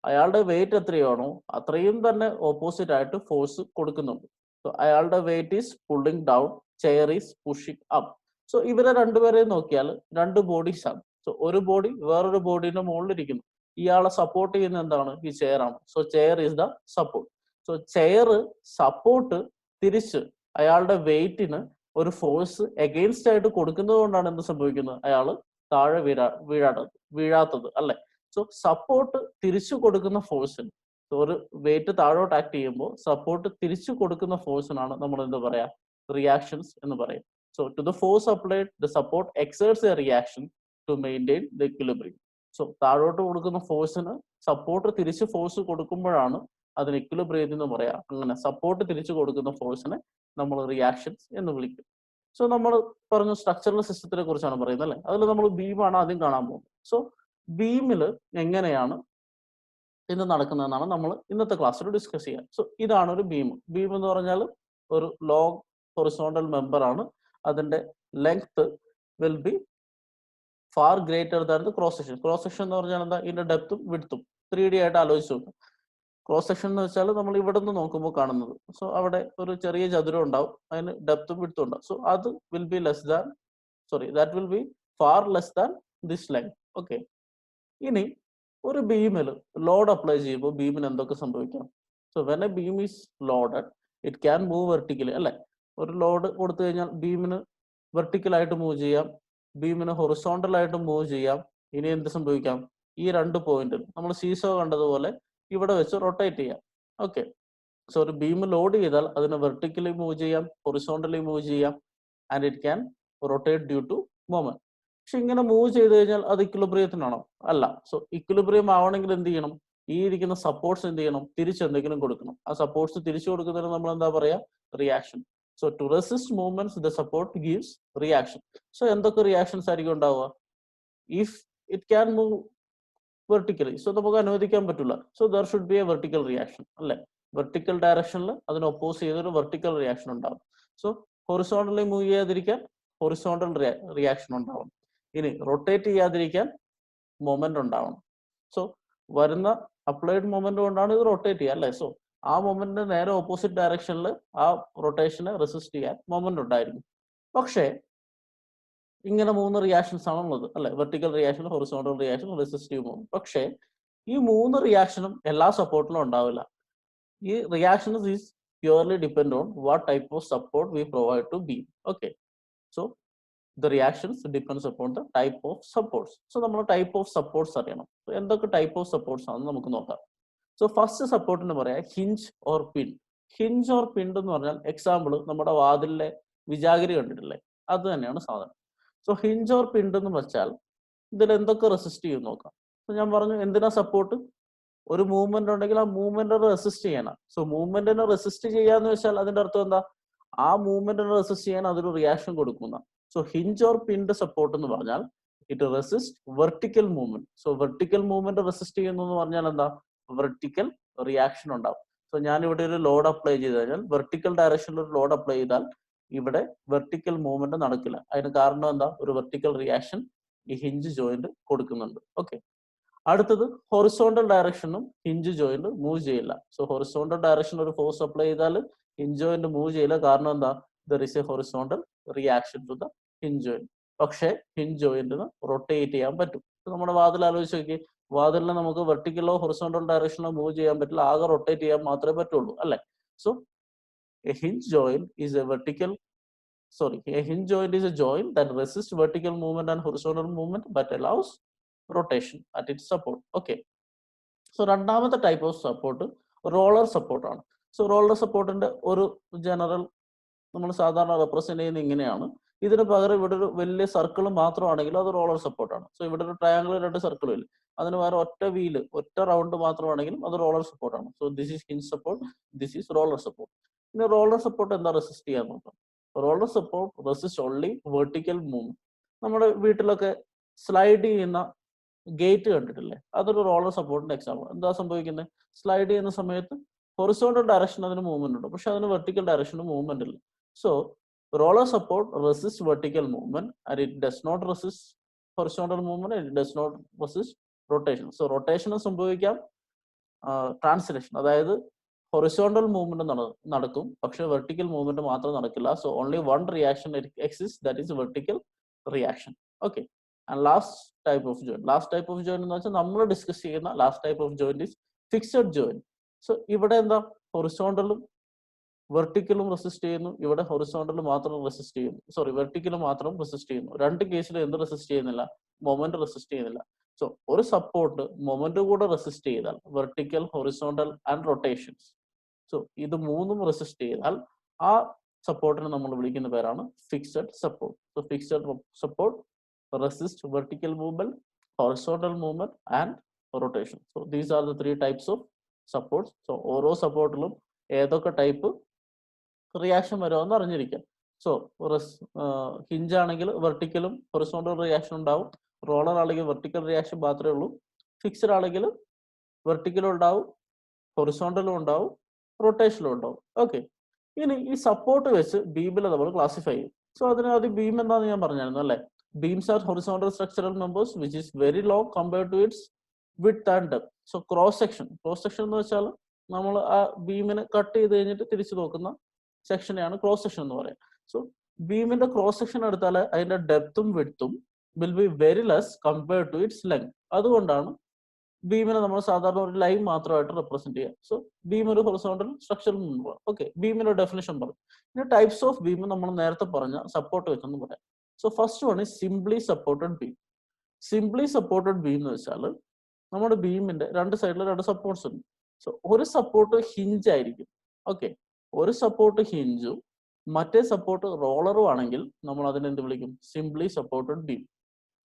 അയാളുടെ വെയിറ്റ് എത്രയാണോ അത്രയും തന്നെ ഓപ്പോസിറ്റ് ആയിട്ട് ഫോഴ്സ് കൊടുക്കുന്നുണ്ട്. സോ അയാളുടെ wait is pulling down, chair is pushing up. So ഇവരെ രണ്ടുപേരെയും നോക്കിയാൽ രണ്ട് ബോഡീസ് ആണ്. സോ ഒരു ബോഡി വേറൊരു ബോഡീന്റെ മുകളിലിരിക്കുന്നു. ഇയാളെ സപ്പോർട്ട് ചെയ്യുന്ന എന്താണ്, ഈ ചെയർ ആണ്. So chair is the support. So chair support തിരിച്ച് അയാളുടെ വെയിറ്റിന് ഒരു ഫോഴ്സ് എഗെയിൻസ്റ്റ് ആയിട്ട് കൊടുക്കുന്നത് കൊണ്ടാണ് എന്ത് സംഭവിക്കുന്നത്, അയാൾ താഴെ വീഴാത്തത്, അല്ലെ? സോ സപ്പോർട്ട് തിരിച്ചു കൊടുക്കുന്ന ഫോഴ്സിന്, ഒരു വെയിറ്റ് താഴോട്ട് ആക്ട് ചെയ്യുമ്പോൾ സപ്പോർട്ട് തിരിച്ചു കൊടുക്കുന്ന ഫോഴ്സിനാണ് നമ്മൾ എന്ത് പറയാ, റിയാക്ഷൻസ് എന്ന് പറയും. So to the force applied the support exerts a reaction to maintain the equilibrium. So താഴോട്ട് കൊടുക്കുന്ന ഫോഴ്സിന് സപ്പോർട്ട് തിരിച്ച് ഫോഴ്സ് കൊടുക്കുമ്പോഴാണ് അതിന് ഇക്വിലിബ്രിയം എന്ന് പറയാം. അങ്ങനെ സപ്പോർട്ട് തിരിച്ചു കൊടുക്കുന്ന ഫോഴ്സിനെ നമ്മൾ റിയാക്ഷൻസ് എന്ന് വിളിക്കും. സോ നമ്മൾ പറഞ്ഞു സ്ട്രക്ചറൽ സിസ്റ്റത്തിനെ കുറിച്ചാണ് പറയുന്നത്, അല്ലെ? അതിൽ നമ്മൾ ബീമാണ് ആദ്യം കാണാൻ പോകുന്നത്. സോ ബീമിൽ എങ്ങനെയാണ് ഇത് നടക്കുന്നതെന്നാണ് നമ്മൾ ഇന്നത്തെ ക്ലാസ്സിൽ ഡിസ്കസ് ചെയ്യുക. സോ ഇതാണ് ഒരു ബീം. ബീം എന്ന് പറഞ്ഞാൽ ഒരു ലോങ് ഹൊറിസോണ്ടൽ മെമ്പർ ആണ്. അതിന്റെ length will be far greater than the cross section. Cross section എന്ന് പറഞ്ഞാൽ എന്താ, ഇതിന്റെ ഡെപ്തും വിഡ്ത്തും 3D ആയിട്ട് ആലോചിച്ചു നോക്കുക. ക്രോസ് സെക്ഷൻ എന്ന് വെച്ചാൽ നമ്മൾ ഇവിടെ നിന്ന് നോക്കുമ്പോൾ കാണുന്നത്. സോ അവിടെ ഒരു ചെറിയ ചതുരം ഉണ്ടാവും, അതിന് ഡെപ്തും വിഡ്ത്തും ഉണ്ടാവും. സോ അത് will be less than, that will be far less than this length. Okay. ഇനി ഒരു ബീമിൽ ലോഡ് അപ്ലൈ ചെയ്യുമ്പോൾ ബീമിന് എന്തൊക്കെ സംഭവിക്കാം? So when A beam is loaded it can move vertically, അല്ലെ? ഒരു ലോഡ് കൊടുത്തു കഴിഞ്ഞാൽ ബീമിന് വെർട്ടിക്കലായിട്ട് മൂവ് ചെയ്യാം, ബീമിന് ഹൊറിസോണ്ടൽ ആയിട്ട് മൂവ് ചെയ്യാം. ഇനി എന്ത് സംഭവിക്കാം, ഈ രണ്ട് പോയിന്റിൽ നമ്മൾ സീസോ കണ്ടതുപോലെ ഇവിടെ വെച്ച് റൊട്ടേറ്റ് ചെയ്യാം. ഓക്കെ. സോ ഒരു ബീം ലോഡ് ചെയ്താൽ അതിനെ വെർട്ടിക്കലി മൂവ് ചെയ്യാം, ഹൊറിസോണ്ടലി മൂവ് ചെയ്യാം, and it can rotate due to moment. പക്ഷെ ഇങ്ങനെ മൂവ് ചെയ്ത് കഴിഞ്ഞാൽ അത് ഇക്വിലിബ്രിയത്തിനാണോ? അല്ല. സോ ഇക്വിലിബ്രിയം ആവണമെങ്കിൽ എന്ത് ചെയ്യണം, ഈ ഇരിക്കുന്ന സപ്പോർട്ട്സ് എന്ത് ചെയ്യണം, തിരിച്ചെന്തെങ്കിലും കൊടുക്കണം. ആ സപ്പോർട്ട്സ് തിരിച്ചു കൊടുക്കുന്നതിന് നമ്മൾ എന്താ പറയാ, reaction. So to resist movements the support gives reaction. So എന്തൊക്കെ റിയാക്ഷൻസ് ആയിരിക്കും ഉണ്ടാവുക? If it can move vertically, so നമുക്ക് അനുവദിക്കാൻ പറ്റില്ല. So there should be a vertical reaction, അല്ലെ? വെർട്ടിക്കൽ ഡയറക്ഷനിൽ അതിന് ഒപ്പോസ് ചെയ്തൊരു വെർട്ടിക്കൽ റിയാക്ഷൻ ഉണ്ടാവും. സോ ഹൊറിസോണ്ടലി മൂവ് ചെയ്യാതിരിക്കാൻ ഹൊറിസോണ്ടൽ റിയാക്ഷൻ ഉണ്ടാവും. ഇനി റൊട്ടേറ്റ് ചെയ്യാതിരിക്കാൻ മൊമെന്റ് ഉണ്ടാവണം. സോ വരുന്ന അപ്ലൈഡ് മൊമെന്റ് കൊണ്ടാണ് ഇത് റൊട്ടേറ്റ് ചെയ്യുക, അല്ലെ? സോ ആ മൊമെന്റിന് നേരെ ഓപ്പോസിറ്റ് ഡയറക്ഷനിൽ ആ റൊട്ടേഷനെ റെസിസ്റ്റ് ചെയ്യാൻ മൊമെന്റ് ഉണ്ടായിരിക്കും. പക്ഷേ ഇങ്ങനെ 3 റിയാക്ഷൻസ് ആണ് ഉള്ളത്, അല്ലെ? Vertical reaction, horizontal reaction, resistive movement. പക്ഷേ ഈ 3 റിയാക്ഷനും എല്ലാ സപ്പോർട്ടിലും ഉണ്ടാവില്ല. ഈ reactions is purely depend on what type of support we provide to beam. Okay. So the reactions depends upon the type of supports. So നമ്മൾ ടൈപ്പ് ഓഫ് സപ്പോർട്ട്സ് അറിയണം. എന്തൊക്കെ ടൈപ്പ് ഓഫ് സപ്പോർട്ട്സ് ആണെന്ന് നമുക്ക് നോക്കാം. സോ ഫസ്റ്റ് സപ്പോർട്ട് എന്ന് പറയാം hinge or pin. Hinge or pin എന്ന് പറഞ്ഞാൽ എക്സാമ്പിൾ നമ്മുടെ വാതിലിലെ വിജാഗിരി കണ്ടിട്ടില്ലേ, അത് തന്നെയാണ് സാധനം. സോ ഹിഞ്ച് ഓർ പിൻ എന്ന് വെച്ചാൽ ഇതിൽ എന്തൊക്കെ റെസിസ്റ്റ് ചെയ്യും നോക്കാം. ഞാൻ പറഞ്ഞു എന്തിനാ സപ്പോർട്ട്, ഒരു മൂവ്മെന്റ് ഉണ്ടെങ്കിൽ ആ മൂവ്മെന്റ് റെസിസ്റ്റ് ചെയ്യണം. സോ മൂവ്മെന്റിനെ റെസിസ്റ്റ് ചെയ്യാന്ന് വെച്ചാൽ അതിന്റെ അർത്ഥം എന്താ, ആ മൂവ്മെന്റിനെ റെസിസ്റ്റ് ചെയ്യാൻ അതൊരു റിയാക്ഷൻ കൊടുക്കുന്ന. So hinge or pinned support എന്ന് പറഞ്ഞാൽ it resist vertical movement. So vertical movement resist ചെയ്യുന്നു എന്ന് പറഞ്ഞാൽ എന്താ, വെർട്ടിക്കൽ റിയാക്ഷൻ ഉണ്ടാവും. സോ ഞാൻ ഇവിടെ ഒരു ലോഡ് അപ്ലൈ ചെയ്ത് കഴിഞ്ഞാൽ വെർട്ടിക്കൽ ഡയറക്ഷനിൽ ഒരു ലോഡ് അപ്ലൈ ചെയ്താൽ ഇവിടെ വെർട്ടിക്കൽ മൂവ്മെന്റ് നടക്കില്ല. അതിന് കാരണം എന്താ, ഒരു വെർട്ടിക്കൽ റിയാക്ഷൻ ഈ ഹിഞ്ച് ജോയിന്റ് കൊടുക്കുന്നുണ്ട്. ഓക്കെ. അടുത്തത് ഹൊറിസോണ്ടൽ ഡയറക്ഷനും ഹിഞ്ച് ജോയിന്റ് മൂവ് ചെയ്യില്ല. സോ ഹൊറിസോണ്ടൽ ഡയറക്ഷൻ ഒരു ഫോഴ്സ് അപ്ലൈ ചെയ്താൽ ഹിഞ്ച് ജോയിന്റ് മൂവ് ചെയ്യില്ല. കാരണം എന്താ? There is a horizontal reaction to the hinge joint. പക്ഷേ ഹിഞ്ച് ജോയിന്റിന് റൊട്ടേറ്റ് ചെയ്യാൻ പറ്റും. നമ്മുടെ വാതിൽ ആലോചിച്ച് നോക്കി, വാതിലിന് നമുക്ക് വെർട്ടിക്കലോ ഹൊറിസോണ്ടൽ ഡയറക്ഷനോ മൂവ് ചെയ്യാൻ പറ്റില്ല, ആകെ റൊട്ടേറ്റ് ചെയ്യാൻ മാത്രമേ പറ്റുള്ളൂ, അല്ലെ? So A hinge joint is A vertical a hinge joint is a joint that resists vertical movement and horizontal movement but allows rotation at its support. Okay. So രണ്ടാമത്തെ type of support roller support ആണ്. So roller സപ്പോർട്ടിന്റെ ഒരു general നമ്മൾ സാധാരണ represent ചെയ്യുന്നത് ഇങ്ങനെയാണ്. ഇതിന് പകരം ഇവിടെ ഒരു വലിയ സർക്കിൾ മാത്രമാണെങ്കിൽ അത് റോളർ സപ്പോർട്ടാണ്. സോ ഇവിടെ ഒരു ട്രയാങ്കിൾ, 2 സർക്കിളും ഇല്ല, അതിന് പകരം ഒറ്റ വീല്, ഒറ്റ റൗണ്ട് മാത്രമാണെങ്കിലും അത് റോളർ സപ്പോർട്ടാണ്. So this is hinge support, this is roller support. പിന്നെ റോളർ സപ്പോർട്ട് എന്താ റെസിസ്റ്റ് ചെയ്യാൻ നോക്കാം. Roller support resist only vertical movement. നമ്മുടെ വീട്ടിലൊക്കെ സ്ലൈഡ് ചെയ്യുന്ന ഗേറ്റ് കണ്ടിട്ടില്ലേ? അതൊരു റോളർ സപ്പോർട്ടിന്റെ എക്സാമ്പിൾ. എന്താ സംഭവിക്കുന്നത്? സ്ലൈഡ് ചെയ്യുന്ന സമയത്ത് ഹൊറിസോണ്ടൽ ഡയറക്ഷൻ അതിന് മൂവ്മെന്റ് ഉണ്ട്, പക്ഷെ അതിന് വെർട്ടിക്കൽ ഡയറക്ഷന് മൂവ്മെന്റ് ഇല്ല. So roller support resists vertical movement and it does not resist horizontal movement and it does not resist rotation. So rotation സംഭവിക്കാം, ട്രാൻസ്ലേഷൻ, അതായത് ഹൊറിസോണ്ടൽ മൂവ്മെന്റ് നടക്കും, പക്ഷെ വെർട്ടിക്കൽ മൂവ്മെന്റ് മാത്രം നടക്കില്ല. So only one reaction exist, that is vertical reaction. Okay. And last type of joint എന്ന് വെച്ചാൽ നമ്മൾ discuss ചെയ്യുന്ന last type of joint is fixed joint. So ഇവിടെ എന്താ? ഹൊറിസോണ്ടലും വെർട്ടിക്കലും റെസിസ്റ്റ് ചെയ്യുന്നു, ഇവിടെ ഹൊറിസോണ്ടൽ മാത്രം റെസിസ്റ്റ് ചെയ്യുന്നു, വെർട്ടിക്കൽ മാത്രം റെസിസ്റ്റ് ചെയ്യുന്നു. രണ്ട് കേസിലും എന്ത് റെസിസ്റ്റ് ചെയ്യുന്നില്ല? മൊമെന്റ് റെസിസ്റ്റ് ചെയ്യുന്നില്ല. സോ ഒരു സപ്പോർട്ട് മൊമെന്റ് കൂടെ റെസിസ്റ്റ് ചെയ്താൽ, vertical, horizontal and rotations, so ഇത് മൂന്നും റെസിസ്റ്റ് ചെയ്താൽ ആ സപ്പോർട്ടിനെ നമ്മൾ വിളിക്കുന്ന പേരാണ് fixed support. So fixed support resist vertical movement, horizontal movement and rotation. So these are the 3 types of supports. So ഓരോ സപ്പോർട്ടിലും ഏതൊക്കെ ടൈപ്പ് റിയാക്ഷൻ വരുമെന്ന് അറിഞ്ഞിരിക്കാം. സോ ഹിഞ്ച് ആണെങ്കിൽ വെർട്ടിക്കലും ഹൊറിസോണ്ടൽ റിയാക്ഷൻ ഉണ്ടാവും, റോളർ ആണെങ്കിൽ വെർട്ടിക്കൽ റിയാക്ഷൻ മാത്രമേ ഉള്ളൂ, ഫിക്സഡ് ആണെങ്കിൽ വെർട്ടിക്കലും ഉണ്ടാവും, ഹൊറിസോണ്ടലും ഉണ്ടാവും, റൊട്ടേഷനും ഉണ്ടാവും. ഓക്കെ. ഇനി ഈ സപ്പോർട്ട് വെച്ച് ബീമിൽ നമ്മൾ ക്ലാസിഫൈ ചെയ്യും. സോ അതിനാദ്യം ബീം എന്താണെന്ന് ഞാൻ പറഞ്ഞായിരുന്നു, അല്ലെ? Beams are horizontal structural members which is very long compared to its width and depth. So cross section എന്ന് വെച്ചാൽ നമ്മൾ ആ ബീമിനെ കട്ട് ചെയ്ത് കഴിഞ്ഞിട്ട് തിരിച്ചു നോക്കുന്ന സെക്ഷനെയാണ് ക്രോസ് സെക്ഷൻ എന്ന് പറയുന്നത്. സോ ബീമിന്റെ ക്രോസ് സെക്ഷൻ എടുത്താൽ അതിന്റെ ഡെപ്തും വിഡ്ത്തും will be very less compared to its length. അതുകൊണ്ടാണ് ബീമിനെ നമ്മൾ സാധാരണ ഒരു ലൈൻ മാത്രമായിട്ട് റെപ്രസെന്റ് ചെയ്യുക. സോ ബീം ഒരു ഹൊറിസോണ്ടൽ സ്ട്രക്ചറൽ മെമ്പർ. ഓക്കെ. ബീമിന്റെ ഡെഫിനിഷൻ പറഞ്ഞു. ഇനി ടൈപ്സ് ഓഫ് ബീം നമ്മൾ നേരത്തെ പറഞ്ഞ സപ്പോർട്ട് വെച്ചെന്ന് പറയാം. So first one is simply supported beam. Simply supported beam എന്ന് വെച്ചാൽ നമ്മുടെ ബീമിന്റെ രണ്ട് സൈഡിൽ 2 സപ്പോർട്ട്സ് ഉണ്ട്. സോ ഒരു സപ്പോർട്ട് ഹിഞ്ച് ആയിരിക്കും. ഓക്കെ. ഒരു സപ്പോർട്ട് ഹിഞ്ചും മറ്റേ സപ്പോർട്ട് റോളറും ആണെങ്കിൽ നമ്മൾ അതിനെ എന്ത് വിളിക്കും? Simply supported beam.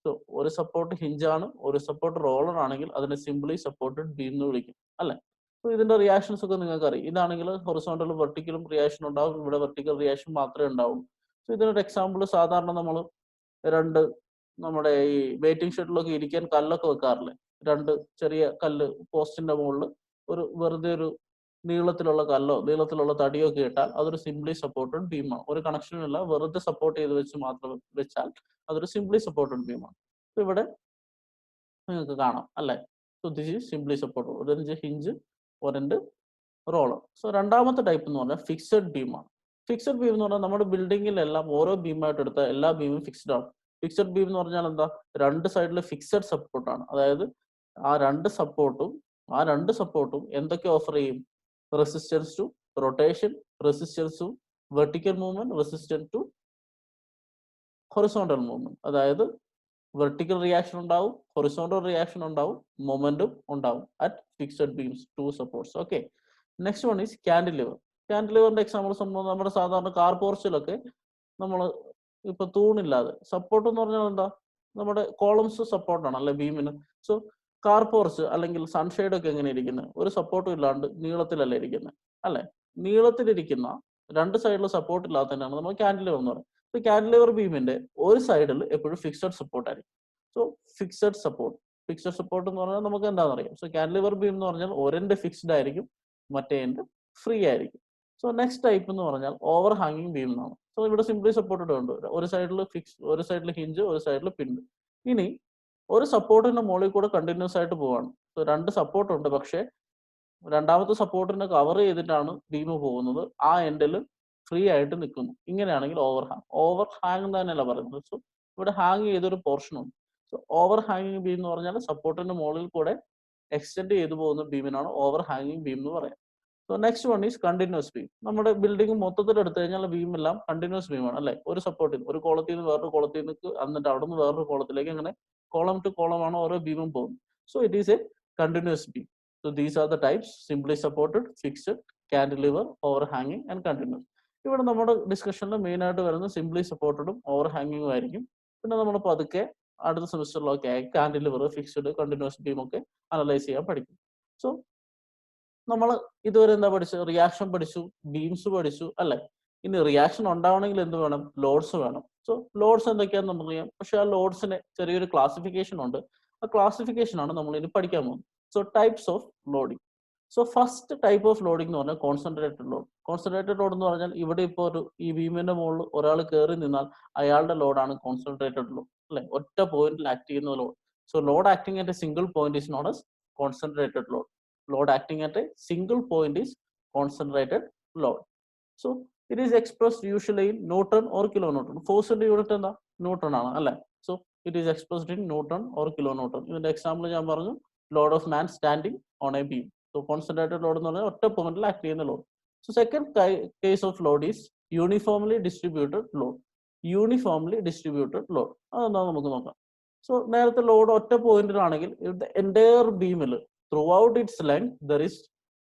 സോ ഒരു സപ്പോർട്ട് ഹിഞ്ചാണ്, ഒരു സപ്പോർട്ട് റോളർ ആണെങ്കിൽ അതിനെ സിംപ്ലി സപ്പോർട്ടഡ് ബീം എന്ന് വിളിക്കും, അല്ലെ? സോ ഇതിന്റെ റിയാക്ഷൻസ് ഒക്കെ നിങ്ങൾക്ക് അറിയാം. ഇതാണെങ്കിൽ ഹൊറിസോണ്ടലും വെർട്ടിക്കലും റിയാക്ഷൻ ഉണ്ടാവും, ഇവിടെ വെർട്ടിക്കൽ റിയാക്ഷൻ മാത്രമേ ഉണ്ടാവും. സോ ഇതിനൊരു എക്സാമ്പിൾ സാധാരണ നമ്മൾ നമ്മുടെ ഈ വെയിറ്റിംഗ് ഷെഡിലൊക്കെ ഇരിക്കാൻ കല്ലൊക്കെ വെക്കാറില്ലേ? 2 ചെറിയ കല്ല് പോസ്റ്റിന്റെ മുകളിൽ വെറുതെ ഒരു നീളത്തിലുള്ള കല്ലോ നീളത്തിലുള്ള തടിയോ ഒക്കെ ഇട്ടാൽ അതൊരു സിംപ്ലി സപ്പോർട്ടഡ് ബീമാണ്. ഒരു കണക്ഷനും ഇല്ല, വെറുതെ സപ്പോർട്ട് ചെയ്ത് വെച്ചാൽ അതൊരു സിംപ്ലി സപ്പോർട്ടഡ് ബീമാണ്. ഇവിടെ നിങ്ങൾക്ക് കാണാം, അല്ലെ? So this is simply supported. ഒരു ഹിഞ്ച്, ഒരു റോളർ. സോ രണ്ടാമത്തെ ടൈപ്പ് എന്ന് പറഞ്ഞാൽ ഫിക്സഡ് ബീമാണ്. ഫിക്സഡ് ബീം എന്ന് പറഞ്ഞാൽ നമ്മുടെ ബിൽഡിങ്ങിലെല്ലാം ഓരോ ബീമായിട്ട് എടുത്താൽ എല്ലാ ബീമും ഫിക്സ്ഡ് ആണ്. ഫിക്സഡ് ബീം എന്ന് പറഞ്ഞാൽ എന്താ? രണ്ട് സൈഡിൽ ഫിക്സഡ് സപ്പോർട്ടാണ്. അതായത് ആ രണ്ട് സപ്പോർട്ടും എന്തൊക്കെ ഓഫർ ചെയ്യും? Resistance to rotation, resistance to vertical movement, resistance to horizontal movement. അതായത് വെർട്ടിക്കൽ റിയാക്ഷൻ ഉണ്ടാവും, ഹൊറിസോണ്ടൽ റിയാക്ഷൻ ഉണ്ടാവും, മൊമെന്റും ഉണ്ടാവും at fixed beams, 2 supports. Okay. Next one is cantilever. കാൻഡിലിവറിന്റെ എക്സാമ്പിൾ സംഭവം നമ്മുടെ സാധാരണ കാർ പോർച്ചിലൊക്കെ നമ്മൾ ഇപ്പൊ തൂണില്ലാതെ സപ്പോർട്ട് എന്ന് പറഞ്ഞാൽ എന്താ? നമ്മുടെ കോളംസ് സപ്പോർട്ടാണ്, അല്ലെ, ബീമിന്. സോ കാർ പോർച്ച് അല്ലെങ്കിൽ സൺഷെയ്ഡ് ഒക്കെ എങ്ങനെ ഇരിക്കുന്നത്? ഒരു സപ്പോർട്ടും ഇല്ലാണ്ട് നീളത്തിലല്ലേ ഇരിക്കുന്നത്, അല്ലെ? നീളത്തിലിരിക്കുന്ന രണ്ട് സൈഡിൽ സപ്പോർട്ട് ഇല്ലാത്തതിനാണ് നമ്മൾ കാൻഡിലിവർ എന്ന് പറയുന്നത്. ഇപ്പൊ കാൻഡിലിവർ ബീമിന്റെ ഒരു സൈഡിൽ എപ്പോഴും ഫിക്സഡ് സപ്പോർട്ട് ആയിരിക്കും. സോ ഫിക്സഡ് സപ്പോർട്ട് എന്ന് പറഞ്ഞാൽ നമുക്ക് എന്താണെന്ന് അറിയാം. സോ കാൻഡിലിവർ ബീം എന്ന് പറഞ്ഞാൽ ഒരെൻഡ് ഫിക്സ്ഡ് ആയിരിക്കും, മറ്റേ എൻഡ് ഫ്രീ ആയിരിക്കും. സോ നെക്സ്റ്റ് ടൈപ്പ് എന്ന് പറഞ്ഞാൽ ഓവർ ഹാങ്ങിങ് ബീം എന്നാണ്. സോ ഇവിടെ സിംപ്ലി സപ്പോർട്ടഡ് ഉണ്ട്. ഒരു സൈഡിൽ ഹിഞ്ച്, ഒരു സൈഡിൽ പിൻ. ഇനി ഒരു സപ്പോർട്ടിന്റെ മുകളിൽ കൂടെ കണ്ടിന്യൂസ് ആയിട്ട് പോവാണ്. സോ 2 സപ്പോർട്ട് ഉണ്ട്. പക്ഷേ രണ്ടാമത്തെ സപ്പോർട്ടിനെ കവർ ചെയ്തിട്ടാണ് ബീം പോകുന്നത്. ആ എൻഡിൽ ഫ്രീ ആയിട്ട് നിൽക്കുന്നു. ഇങ്ങനെയാണെങ്കിൽ ഓവർ ഹാങ്. ഓവർ ഹാങ് എന്ന് തന്നെയല്ല പറയുന്നത്. സോ ഇവിടെ ഹാങ് ചെയ്തൊരു പോർഷൻ ഉണ്ട്. സോ ഓവർ ഹാങ്ങിങ് ബീം എന്ന് പറഞ്ഞാൽ സപ്പോർട്ടിന്റെ മുകളിൽ കൂടെ എക്സ്റ്റെൻഡ് ചെയ്തു പോകുന്ന ബീമിനാണ് ഓവർ ഹാങ്ങിങ് ബീം എന്ന് പറയുന്നത്. So next one is continuous beam. നമ്മുടെ ബിൽഡിംഗ് മൊത്തത്തിൽ എടുത്തു കഴിഞ്ഞാൽ ബീം എല്ലാം കണ്ടിന്യൂസ് ബീമാണ് അല്ലെ. ഒരു സപ്പോർട്ടിൽ ഒരു കോളത്തിൽ നിന്ന് വേറൊരു കോളത്തിൽ നിന്ന് എന്നിട്ട് അവിടെ നിന്ന് വേറൊരു കോളത്തിലേക്ക് അങ്ങനെ കോളം ടു കോളം ആണ് ഓരോ ബീമും പോകുന്നത്. So it is A continuous beam. So these are the types: simply supported, fixed, cantilever, overhanging and continuous. ഇവിടെ നമ്മുടെ ഡിസ്കഷനിൽ മെയിൻ ആയിട്ട് വരുന്നത് സിംപ്ലി സപ്പോർട്ടഡും ഓവർ ഹാങ്ങിങ്ങും ആയിരിക്കും. പിന്നെ നമ്മൾ പതുക്കെ അടുത്ത സെമിസ്റ്ററിലൊക്കെ ആയി കാന്റിലിവർ, ഫിക്സ്ഡ്, കണ്ടിന്യൂസ് ബീം ഒക്കെ അനലൈസ് ചെയ്യാൻ പഠിക്കും. സോ നമ്മൾ ഇതുവരെ എന്താ പഠിച്ചു? റിയാക്ഷൻ പഠിച്ചു, ബീംസ് പഠിച്ചു അല്ലെ. ഇനി റിയാക്ഷൻ ഉണ്ടാവണമെങ്കിൽ എന്ത് വേണം? ലോഡ്സ് വേണം. സോ ലോഡ്സ് എന്തൊക്കെയാണെന്ന് നമുക്കറിയാം. പക്ഷെ ആ ലോഡ്സിന് ചെറിയൊരു ക്ലാസിഫിക്കേഷൻ ഉണ്ട്. ആ ക്ലാസിഫിക്കേഷൻ ആണ് നമ്മൾ ഇനി പഠിക്കാൻ പോകുന്നത്. So types of loading. So first type of loading എന്ന് പറഞ്ഞാൽ കോൺസെൻട്രേറ്റഡ് ലോഡ്. കോൺസെൻട്രേറ്റഡ് ലോഡ് എന്ന് പറഞ്ഞാൽ ഇവിടെ ഇപ്പോൾ ഒരു ഈ ബീമിന്റെ മുകളിൽ ഒരാൾ കയറി നിന്നാൽ അയാളുടെ ലോഡാണ് കോൺസെൻട്രേറ്റഡ് ലോഡ് അല്ലെ. ഒറ്റ പോയിന്റിൽ ആക്ട് ചെയ്യുന്ന load. So load acting at A single point is known as concentrated load. Load acting at a single point is concentrated load. So it is expressed usually in Newton or kilonewton. Force ന്റെ unit എന്താ? Newton ആണ് അല്ലെ. So it is expressed in newton or kilonewton. ഇതിന്റെ example ഞാൻ പറഞ്ഞു, load of man standing on a beam. So concentrated load എന്ന് പറഞ്ഞാൽ ഒറ്റ പോയിന്റിൽ ആക്ട് ചെയ്യുന്ന load. So second case of load is uniformly distributed load. Uniformly distributed load അതെന്താ നമുക്ക് നോക്കാം. സോ നേരത്തെ ലോഡ് ഒറ്റ പോയിന്റിലാണെങ്കിൽ എൻറ്റയർ ബീമിൽ throughout its length there is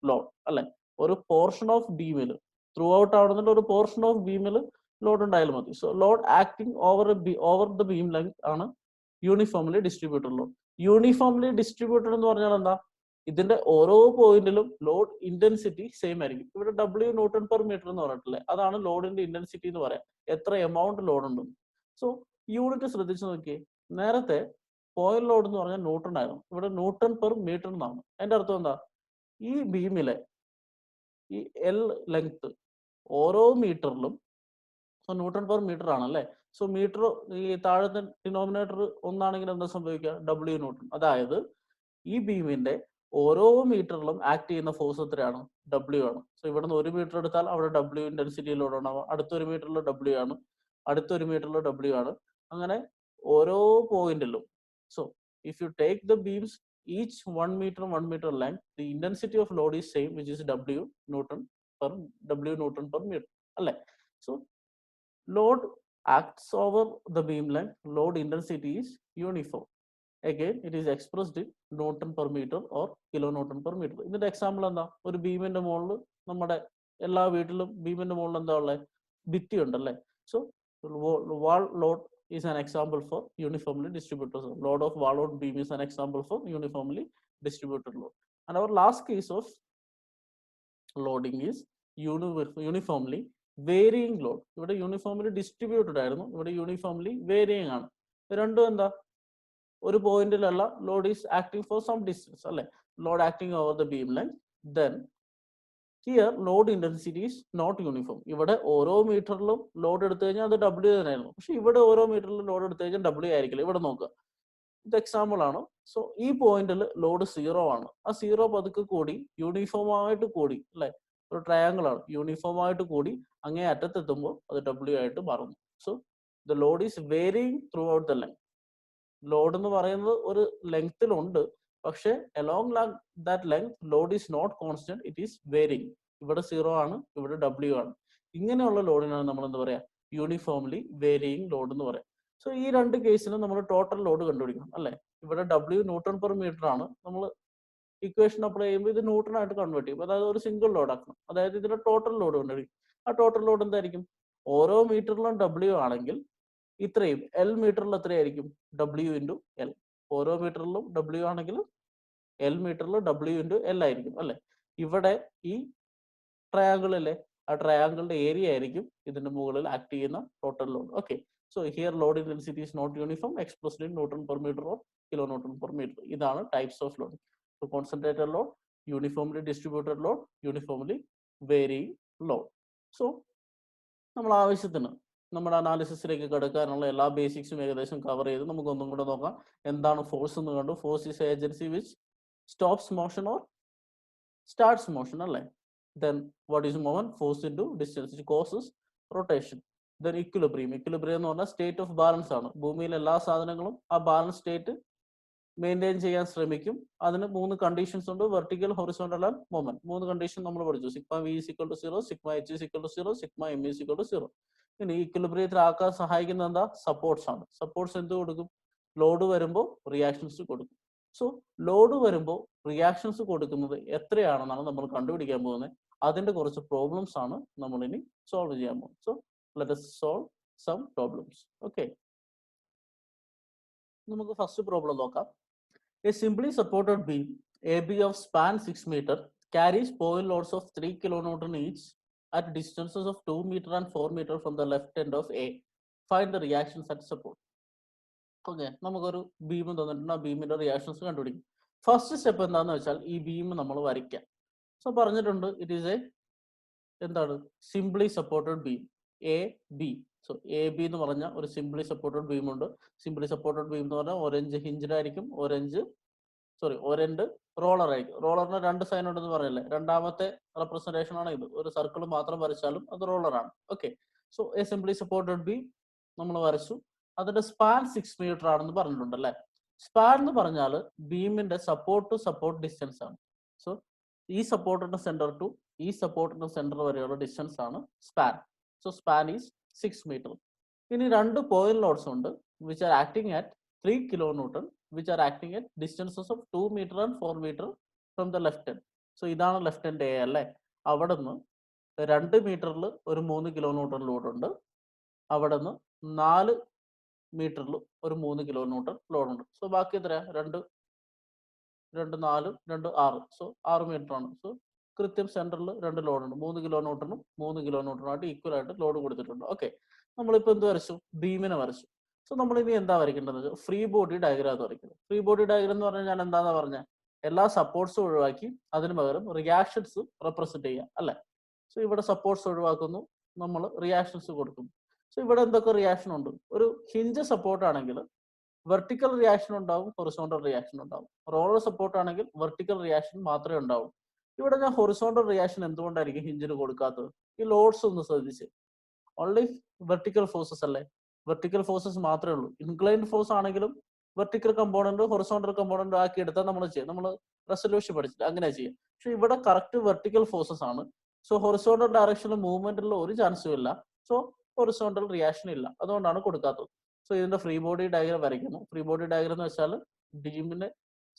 load അല്ലെ. ഒരു പോർഷൻ ഓഫ് ബീമിൽ ത്രൂ ഔട്ട് ആവുന്നതിന്റെ ഒരു പോർഷൻ ഓഫ് ബീമിൽ ലോഡ് ഉണ്ടായാലും മതി. So load acting over the beam length ആണ് uniformly distributed load. Uniformly distributed എന്ന് പറഞ്ഞാൽ എന്താ? ഇതിന്റെ ഓരോ പോയിന്റിലും ലോഡ് ഇന്റൻസിറ്റി സെയിം ആയിരിക്കും. ഇവിടെ W ന്യൂട്ടൺ പെർ മീറ്റർ എന്ന് പറഞ്ഞിട്ടില്ലേ, അതാണ് ലോഡിന്റെ ഇന്റൻസിറ്റി എന്ന് പറയാം. എത്ര എമൗണ്ട് ലോഡ് ഉണ്ടെന്ന്. സോ യൂണിറ്റ് ശ്രദ്ധിച്ചു നോക്കിയേ. നേരത്തെ പോയിന്റ് ലോഡ് എന്ന് പറഞ്ഞാൽ ന്യൂട്ടൺ ആയിരുന്നു. ഇവിടെ ന്യൂട്ടൺ പെർ മീറ്റർ എന്നാണ്. അതിന്റെ അർത്ഥം എന്താ? ഈ ബീമിലെ ഈ L ലെങ്ത് ഓരോ മീറ്ററിലും ന്യൂട്ടൺ പെർ മീറ്റർ ആണല്ലേ. സോ മീറ്റർ ഈ താഴത്തെ ഡിനോമിനേറ്റർ ഒന്നാണെങ്കിൽ എന്താ സംഭവിക്കുക? W newton. അതായത് ഈ ബീമിന്റെ ഓരോ മീറ്ററിലും ആക്ട് ചെയ്യുന്ന ഫോഴ്സ് എത്രയാണ്? W ആണ്. സോ ഇവിടുന്ന് ഒരു മീറ്റർ എടുത്താൽ അവിടെ W ഇന്റൻസിറ്റി ലോഡ് ഉണ്ടാവുക. അടുത്തൊരു മീറ്ററിൽ W ആണ്, അടുത്തൊരു മീറ്ററിൽ W ആണ്. അങ്ങനെ ഓരോ പോയിന്റിലും. So if you take the beams each 1 meter length, the intensity of load is same, which is W newton per meter അല്ലെ. So load acts over the beam length. Load intensity is uniform. Again, it is expressed in Newton per meter or kilonewton per meter. ഇതിന്റെ example എന്താ? ഒരു ബീമിന്റെ മുകളിൽ നമ്മുടെ എല്ലാ വീട്ടിലും ബീമിന്റെ മുകളിൽ എന്താ ഉള്ളത്? ഭിത്തി ഉണ്ടല്ലേ. So wall load is an example for uniformly distributed load. Load of wall load beam is an example for uniformly distributed load. And our last case of loading is uniformly varying load. ഇവിടെ uniformly distributed ആയിരുന്നു, ഇവിടെ uniformly varying ആണ്. രണ്ടും എന്താ? ഒരു പോയിന്റിലുള്ള load is acting for some distance അല്ലെ. Load acting over the beam length. Then here load intensity is not uniform. ഇവിടെ ഓരോ മീറ്ററിലും ലോഡ് എടുത്തു കഴിഞ്ഞാൽ അത് W തന്നെയായിരുന്നു. പക്ഷെ ഇവിടെ ഓരോ മീറ്ററിലും ലോഡ് എടുത്തു കഴിഞ്ഞാൽ W ആയിരിക്കില്ല. ഇവിടെ നോക്കുക, ഇത് എക്സാമ്പിൾ ആണ്. സോ ഈ പോയിന്റിൽ ലോഡ് 0 ആണ്. ആ 0 പതുക്കെ കൂടി യൂണിഫോം ആയിട്ട് കൂടി അല്ലെ. ഒരു ട്രയാങ്കിൾ ആണ്, യൂണിഫോം ആയിട്ട് കൂടി അങ്ങേ അറ്റത്തെത്തുമ്പോൾ അത് W ആയിട്ട് മാറുന്നു. So the load is varying throughout the length. Load എന്ന് പറയുന്നത് ഒരു ലെങ്ത്തിലുണ്ട്, പക്ഷെ along that length load is not constant, it is varying. ഇവിടെ 0 ആണ്, ഇവിടെ W ആണ്. ഇങ്ങനെയുള്ള ലോഡിനാണ് നമ്മൾ എന്താ പറയാ? യൂണിഫോംലി വേരിയിങ് ലോഡ് എന്ന് പറയാം. സോ ഈ രണ്ട് കേസിലും നമ്മൾ ടോട്ടൽ ലോഡ് കണ്ടുപിടിക്കണം അല്ലെ. ഇവിടെ W ന്യൂട്ടൺ പെർ മീറ്റർ ആണ്. നമ്മൾ ഇക്വേഷൻ അപ്ലൈ ചെയ്യുമ്പോൾ ഇത് ന്യൂട്ടൺ ആയിട്ട് കൺവേർട്ട് ചെയ്യും. അതായത് ഒരു സിംഗിൾ ലോഡ് ആക്കണം. അതായത് ഇതിന്റെ ടോട്ടൽ ലോഡ് കണ്ടുപിടിക്കും. ആ ടോട്ടൽ ലോഡ് എന്തായിരിക്കും? ഓരോ മീറ്ററിലും W ആണെങ്കിൽ ഇത്രയും L മീറ്ററിൽ എത്രയായിരിക്കും? W into L. ഓരോ മീറ്ററിലും W ആണെങ്കിൽ L മീറ്ററിൽ W ഇൻറ്റു L ആയിരിക്കും അല്ലെ. ഇവിടെ ഈ ട്രയാങ്കിളിലെ ആ ട്രയാങ്കിളിന്റെ ഏരിയ ആയിരിക്കും ഇതിന്റെ മുകളിൽ ആക്ട് ചെയ്യുന്ന total load. Okay. So here load intensity is not uniform, expressed in newton per metre or kilonewton per metre. ഇതാണ് types of load. So concentrated load, uniformly distributed load, uniformly varying load. So നമ്മൾ ആവശ്യത്തിന് നമ്മുടെ അനാലിസിസിലേക്ക് കിടക്കാനുള്ള എല്ലാ ബേസിക്സും ഏകദേശം cover ചെയ്ത് നമുക്ക് ഒന്നും കൂടെ നോക്കാം. എന്താണ് ഫോഴ്സ് എന്ന് കണ്ടു. Force is agency which stops motion or starts motion അല്ലേ. Then what is moment? Force into distance which causes rotation. Then equilibrium. Equilibrium എന്ന് പറഞ്ഞാൽ സ്റ്റേറ്റ് ഓഫ് ബാലൻസ് ആണ്. ഭൂമിയിലെ എല്ലാ സാധനങ്ങളും ആ ബാലൻസ് സ്റ്റേറ്റ് മെയിൻറ്റെയിൻ ചെയ്യാൻ ശ്രമിക്കും. അതിന് 3 കണ്ടീഷൻസ് ഉണ്ട്. Vertical, horizontal and moment. 3 condition നമ്മൾ പഠിച്ചു. Sigma V is equal to 0, sigma H is equal to 0, sigma M is equal to 0. ഇനി ഇക്വിലിബ്രിയത്തിലാക്കാൻ സഹായിക്കുന്ന എന്താ? സപ്പോർട്ട്സ് ആണ്. സപ്പോർട്ട്സ് എന്ത് കൊടുക്കും? ലോഡ് വരുമ്പോൾ റിയാക്ഷൻസ് കൊടുക്കും. സോ ലോഡ് വരുമ്പോൾ റിയാക്ഷൻസ് കൊടുക്കുന്നത് എത്രയാണെന്നാണ് നമ്മൾ കണ്ടുപിടിക്കാൻ പോകുന്നത്. അതിന്റെ കുറച്ച് പ്രോബ്ലംസ് ആണ് നമ്മൾ ഇനി സോൾവ് ചെയ്യാൻ പോകുന്നത്. So let us solve some problems. Okay, നമുക്ക് ഫസ്റ്റ് പ്രോബ്ലം നോക്കാം. A simply supported beam AB of span 6 meter carries point loads of 3 kilonewton each at distances of 2 meter and 4 meter from the left end of A. Find the reactions at support. Okay, നമുക്കൊരു beam തന്നിട്ടുണ്ട്. ആ ബീമിന്റെ reactions കണ്ടുപിടിക്കും. First step എന്താണെന്ന് വെച്ചാൽ ഈ beam നമ്മൾ വരയ്ക്കാം. സോ പറഞ്ഞിട്ടുണ്ട് ഇറ്റ് ഈസ് എ എന്താണ് simply supported beam A B. So A B എന്ന് പറഞ്ഞ ഒരു സിംപ്ലി സപ്പോർട്ടഡ് ബീം ഉണ്ട്. സിംപ്ലി സപ്പോർട്ടഡ് ബീം എന്ന് പറഞ്ഞാൽ ഒരഞ്ച് ഹിഞ്ചഡ് ആയിരിക്കും, ഒരെൻഡ് റോളർ ആയിരിക്കും. റോളറിന് 2 സൈൻ ഉണ്ടെന്ന് പറയല്ലേ. രണ്ടാമത്തെ റെപ്രസെന്റേഷൻ ആണ് ഇത്. ഒരു സർക്കിൾ മാത്രം വരച്ചാലും അത് റോളറാണ്. Okay, so a simply supported beam നമ്മൾ വരച്ചു. അതിന്റെ സ്പാൻ 6 മീറ്റർ ആണെന്ന് പറഞ്ഞിട്ടുണ്ട് അല്ലെ. സ്പാൻ എന്ന് പറഞ്ഞാൽ ബീമിന്റെ സപ്പോർട്ട് ടു സപ്പോർട്ട് ഡിസ്റ്റൻസ് ആണ്. സോ ഈ സപ്പോർട്ടിന്റെ സെന്റർ ടു ഈ സപ്പോർട്ടിന്റെ സെന്റർ വരെയുള്ള ഡിസ്റ്റൻസ് ആണ് span. So span is 6 metre. ഇനി 2 പോയിന്റ് ലോഡ്സ് ഉണ്ട് which are acting at 3 kilo newton which are acting at distances of 2 metre and 4 metre from the left end. So ഇതാണ് left end A അല്ലേ. അവിടെ നിന്ന് 2 മീറ്ററിൽ ഒരു 3 kilo newton load ഉണ്ട്. അവിടെ നിന്ന് 4 മീറ്ററിൽ ഒരു 3 കിലോ ന്യൂട്ടൺ ലോഡ് ഉണ്ട്. സോ ബാക്കി എത്രയാ? 2 4 2 6. സോ 6 മീറ്റർ ആണ്. സോ കൃത്യം സെന്ററിൽ 2 ലോഡ് ഉണ്ട്. 3 കിലോ ന്യൂട്ടണും 3 കിലോ ന്യൂട്ടണുമായിട്ട് ഈക്വൽ ആയിട്ട് ലോഡ് കൊടുത്തിട്ടുണ്ട്. ഓക്കെ, നമ്മളിപ്പോൾ എന്ത് വരച്ചു? ബീമിനെ വരച്ചു. സോ നമ്മൾ ഇനി എന്താ വരയ്ക്കേണ്ടത്? ഫ്രീ ബോഡി ഡയഗ്രാം വരയ്ക്കുന്നത്. ഫ്രീ ബോഡി ഡയഗ്രാം എന്ന് പറഞ്ഞാൽ ഞാൻ എന്താണെന്ന് പറഞ്ഞാൽ എല്ലാ സപ്പോർട്ട്സും ഒഴിവാക്കി അതിന് പകരം റിയാക്ഷൻസ് റെപ്രസെന്റ് ചെയ്യുക അല്ലെ. സോ ഇവിടെ സപ്പോർട്ട്സ് ഒഴിവാക്കുന്നു, നമ്മൾ റിയാക്ഷൻസ് കൊടുക്കുന്നു. സോ ഇവിടെ എന്തൊക്കെ റിയാക്ഷൻ ഉണ്ട്? ഒരു ഹിഞ്ച് സപ്പോർട്ട് ആണെങ്കിൽ വെർട്ടിക്കൽ റിയാക്ഷൻ ഉണ്ടാവും, ഹൊറിസോണ്ടൽ റിയാക്ഷൻ ഉണ്ടാവും. റോളർ സപ്പോർട്ട് ആണെങ്കിൽ വെർട്ടിക്കൽ റിയാക്ഷൻ മാത്രമേ ഉണ്ടാവൂ. ഇവിടെ ഞാൻ ഹൊറിസോണ്ടൽ റിയാക്ഷൻ എന്തുകൊണ്ടായിരിക്കും ഹിഞ്ചിന് കൊടുക്കാത്തത്? ഈ ലോഡ്സ് ഒന്ന് ശ്രദ്ധിച്ച്. ഓൺലി വെർട്ടിക്കൽ ഫോഴ്സസ് അല്ലേ, വെർട്ടിക്കൽ ഫോഴ്സസ് മാത്രമേ ഉള്ളൂ. ഇൻക്ലൈൻഡ് ഫോഴ്സ് ആണെങ്കിലും വെർട്ടിക്കൽ കമ്പോണന്റ് ഹൊറിസോണ്ടൽ കമ്പോണന്റ് ആക്കി എടുത്താൽ നമ്മൾ ചെയ്യും. നമ്മൾ റെസൊല്യൂഷൻ പഠിച്ചിട്ട് അങ്ങനെ ചെയ്യും. പക്ഷെ ഇവിടെ കറക്റ്റ് വെർട്ടിക്കൽ ഫോഴ്സസ് ആണ്. സോ ഹൊറിസോണ്ടൽ ഡയറക്ഷനിൽ മൂവ്മെന്റിൽ ഒരു ചാൻസും ഇല്ല. സോ ഹൊറിസോണ്ടൽ റിയാക്ഷൻ ഇല്ല, അതുകൊണ്ടാണ് കൊടുക്കാത്തത്. സോ ഇതിന്റെ ഫ്രീ ബോഡി ഡയഗ്രാം വരയ്ക്കുന്നു. ഫ്രീ ബോഡി ഡയഗ്രാം എന്ന് വെച്ചാൽ ബീമിന്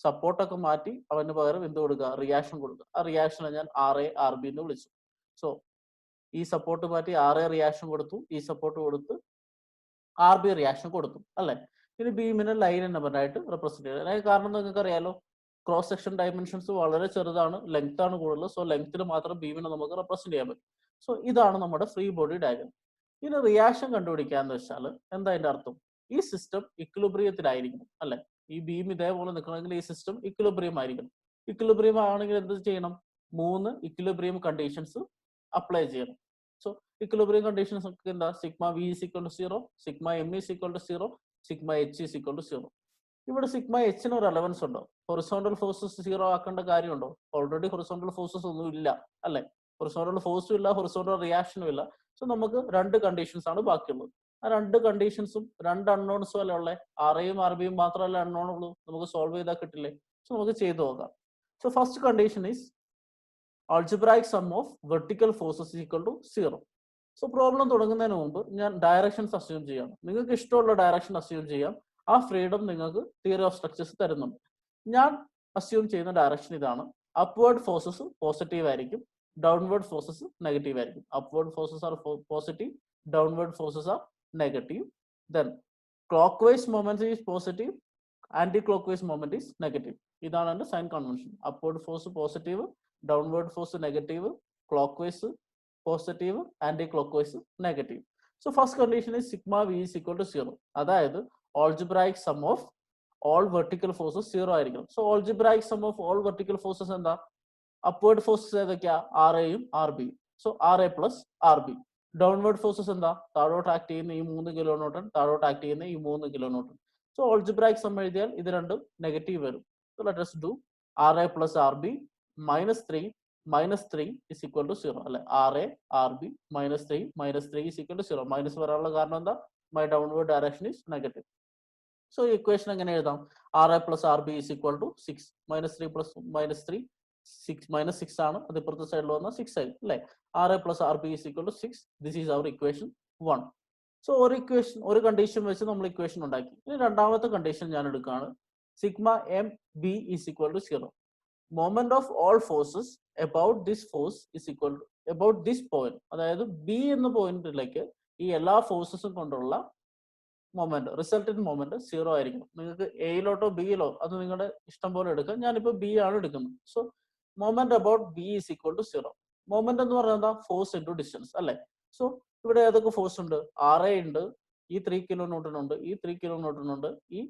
സപ്പോർട്ടൊക്കെ മാറ്റി അവന് പകരം എന്ത് കൊടുക്കുക? റിയാക്ഷൻ കൊടുക്കുക. ആ റിയാക്ഷനെ ഞാൻ RA/RB എന്ന് വിളിച്ചു. സോ ഈ സപ്പോർട്ട് മാറ്റി RA റിയാക്ഷൻ കൊടുത്തു, ഈ സപ്പോർട്ട് കൊടുത്ത് RB റിയാക്ഷൻ കൊടുത്തു അല്ലെ. ഇനി ബീമിനെ ലൈൻ നമ്പറായിട്ട് റെപ്രസെന്റ് ചെയ്യുക. അതിന് കാരണം നിങ്ങൾക്ക് അറിയാലോ, ക്രോസ് സെക്ഷൻ ഡയമെൻഷൻസ് വളരെ ചെറുതാണ്, ലെങ്ത് ആണ് കൂടുതൽ. സോ ലെങ്ത്തിൽ മാത്രം ബീമിനെ നമുക്ക് റെപ്രസെന്റ് ചെയ്യാൻ പറ്റും. സോ ഇതാണ് നമ്മുടെ ഫ്രീ ബോഡി ഡയഗ്രാം. ഇനി റിയാക്ഷൻ കണ്ടുപിടിക്കാന്ന് വെച്ചാൽ എന്താ അതിന്റെ അർത്ഥം? ഈ സിസ്റ്റം ഇക്വിലിബ്രിയത്തിലായിരിക്കണം അല്ലെ. ഈ ബീം ഇതേപോലെ നിൽക്കണമെങ്കിൽ ഈ സിസ്റ്റം ഇക്വിലിബ്രിയം ആയിരിക്കണം. ഇക്വിലിബ്രിയം ആണെങ്കിൽ എന്ത് ചെയ്യണം? 3 ഇക്വിലിബ്രിയം കണ്ടീഷൻസ് അപ്ലൈ ചെയ്യണം. സോ ഇക്വിലിബ്രിയം കണ്ടീഷൻസ് ഒക്കെ എന്താ? Sigma V is equal to 0, sigma M is equal to 0, sigma H is equal to 0. ഇവിടെ സിഗ്മ എച്ചിന് ഒരു റെലവൻസ് ഉണ്ടോ? ഹൊറിസോണ്ടൽ ഫോഴ്സസ് 0 ആക്കേണ്ട കാര്യമുണ്ടോ? ഓൾറെഡി ഹൊറിസോണ്ടൽ ഫോഴ്സസ് ഒന്നും ഇല്ല അല്ലെ. ഹൊറിസോണ്ടൽ ഫോഴ്സും ഇല്ല, ഹൊറിസോണ്ടൽ റിയാക്ഷനും ഇല്ല. സോ നമുക്ക് 2 കണ്ടീഷൻസ് ആണ് ബാക്കിയുള്ളത്. ആ 2 കണ്ടീഷൻസും 2 അൺനോൺസും അല്ലേ ഉള്ളത്. RAയും RBയും മാത്രമല്ല അൺനോൺ ഉള്ളൂ. നമുക്ക് സോൾവ് ചെയ്താൽ കിട്ടില്ലേ. സോ നമുക്ക് ചെയ്തു നോക്കാം. So first condition is algebraic sum of vertical forces equal to 0. So problem തുടങ്ങുന്നതിന് മുമ്പ് ഞാൻ ഡയറക്ഷൻസ് അസ്യൂം ചെയ്യണം. നിങ്ങൾക്ക് ഇഷ്ടമുള്ള ഡയറക്ഷൻ അസ്യൂം ചെയ്യാം. ആ ഫ്രീഡം നിങ്ങൾക്ക് തിയറി ഓഫ് സ്ട്രക്ചേഴ്സ് തരുന്നുണ്ട്. ഞാൻ അസ്യൂം ചെയ്യുന്ന ഡയറക്ഷൻ ഇതാണ്. അപ്വേർഡ് ഫോഴ്സസ് പോസിറ്റീവ് ആയിരിക്കും, ഡൗൺവേർഡ് ഫോഴ്സസ് നെഗറ്റീവ് ആയിരിക്കും. Upward forces are positive, downward forces are negative. Then clockwise moment is positive, anti-clockwise moment is negative. ഇതാണ് എൻ്റെ sign convention. Upward force positive, downward force negative, clockwise positive, anti clockwise negative. So first condition is sigma v is equal to 0. അതായത് algebraic sum of all vertical forces 0 ആയിരിക്കണം. So algebraic sum of all vertical forces എന്താ? Upward forces ഏതൊക്കെയാ? RAയും RBയും. So RA plus RB. Downward forces എന്താ? താഴോട്ട് act ചെയ്യുന്ന ഈ 3 കിലോ ന്യൂട്ടൺ, താഴോട്ട് ആക്ട് ചെയ്യുന്ന ഈ 3 kilo newton. So algebraic sum എഴുതിയാൽ ഇത് രണ്ടും നെഗറ്റീവ് വരും. So let us do RA plus RB minus 3 is equal to 0 അല്ലെ. RA RB minus 3 is equal to 0. Minus വരാനുള്ള കാരണം എന്താ? My downward direction is negative. So ഈ ഇക്വേഷൻ എങ്ങനെ എഴുതാം? RA plus RB is equal to 6. -3 plus -3 -6 ആണ്. അത് ഇപ്പുറത്തെ സൈഡിൽ വന്നാൽ 6 ആയി അല്ലെ. RA plus RB is equal to 6. This is our equation 1. So ഒരു കണ്ടീഷൻ വെച്ച് നമ്മൾ ഇക്വേഷൻ ഉണ്ടാക്കി. ഇനി രണ്ടാമത്തെ കണ്ടീഷൻ ഞാൻ എടുക്കുകയാണ്. Sigma M B is equal to 0. Moment of all forces about this force is equal to about this point, അതായത് ബി എന്ന പോയിന്റിലേക്ക് ഈ എല്ലാ ഫോഴ്സസും കൊണ്ടുള്ള മൊമെന്റ്, റിസൾട്ടന്റ് മൊമെന്റ് 0 ആയിരിക്കും. നിങ്ങൾക്ക് എയിലോട്ടോ ബിയിലോ അത് നിങ്ങളുടെ ഇഷ്ടം പോലെ എടുക്കാം. ഞാനിപ്പോ ബി ആണ് എടുക്കുന്നത്. So moment about B is equal to 0. Moment എന്ന് പറയുന്നത് എന്താ? ഫോഴ്സ് ഇൻടു ഡിസ്റ്റൻസ് അല്ലെ. സോ ഇവിടെ ഏതൊക്കെ ഫോഴ്സ് ഉണ്ട്? RA ഉണ്ട്, ഈ 3 കിലോ ന്യൂട്ടൺ ഉണ്ട്, ഈ 3 കിലോ ന്യൂട്ടൺ ഉണ്ട്, ഈ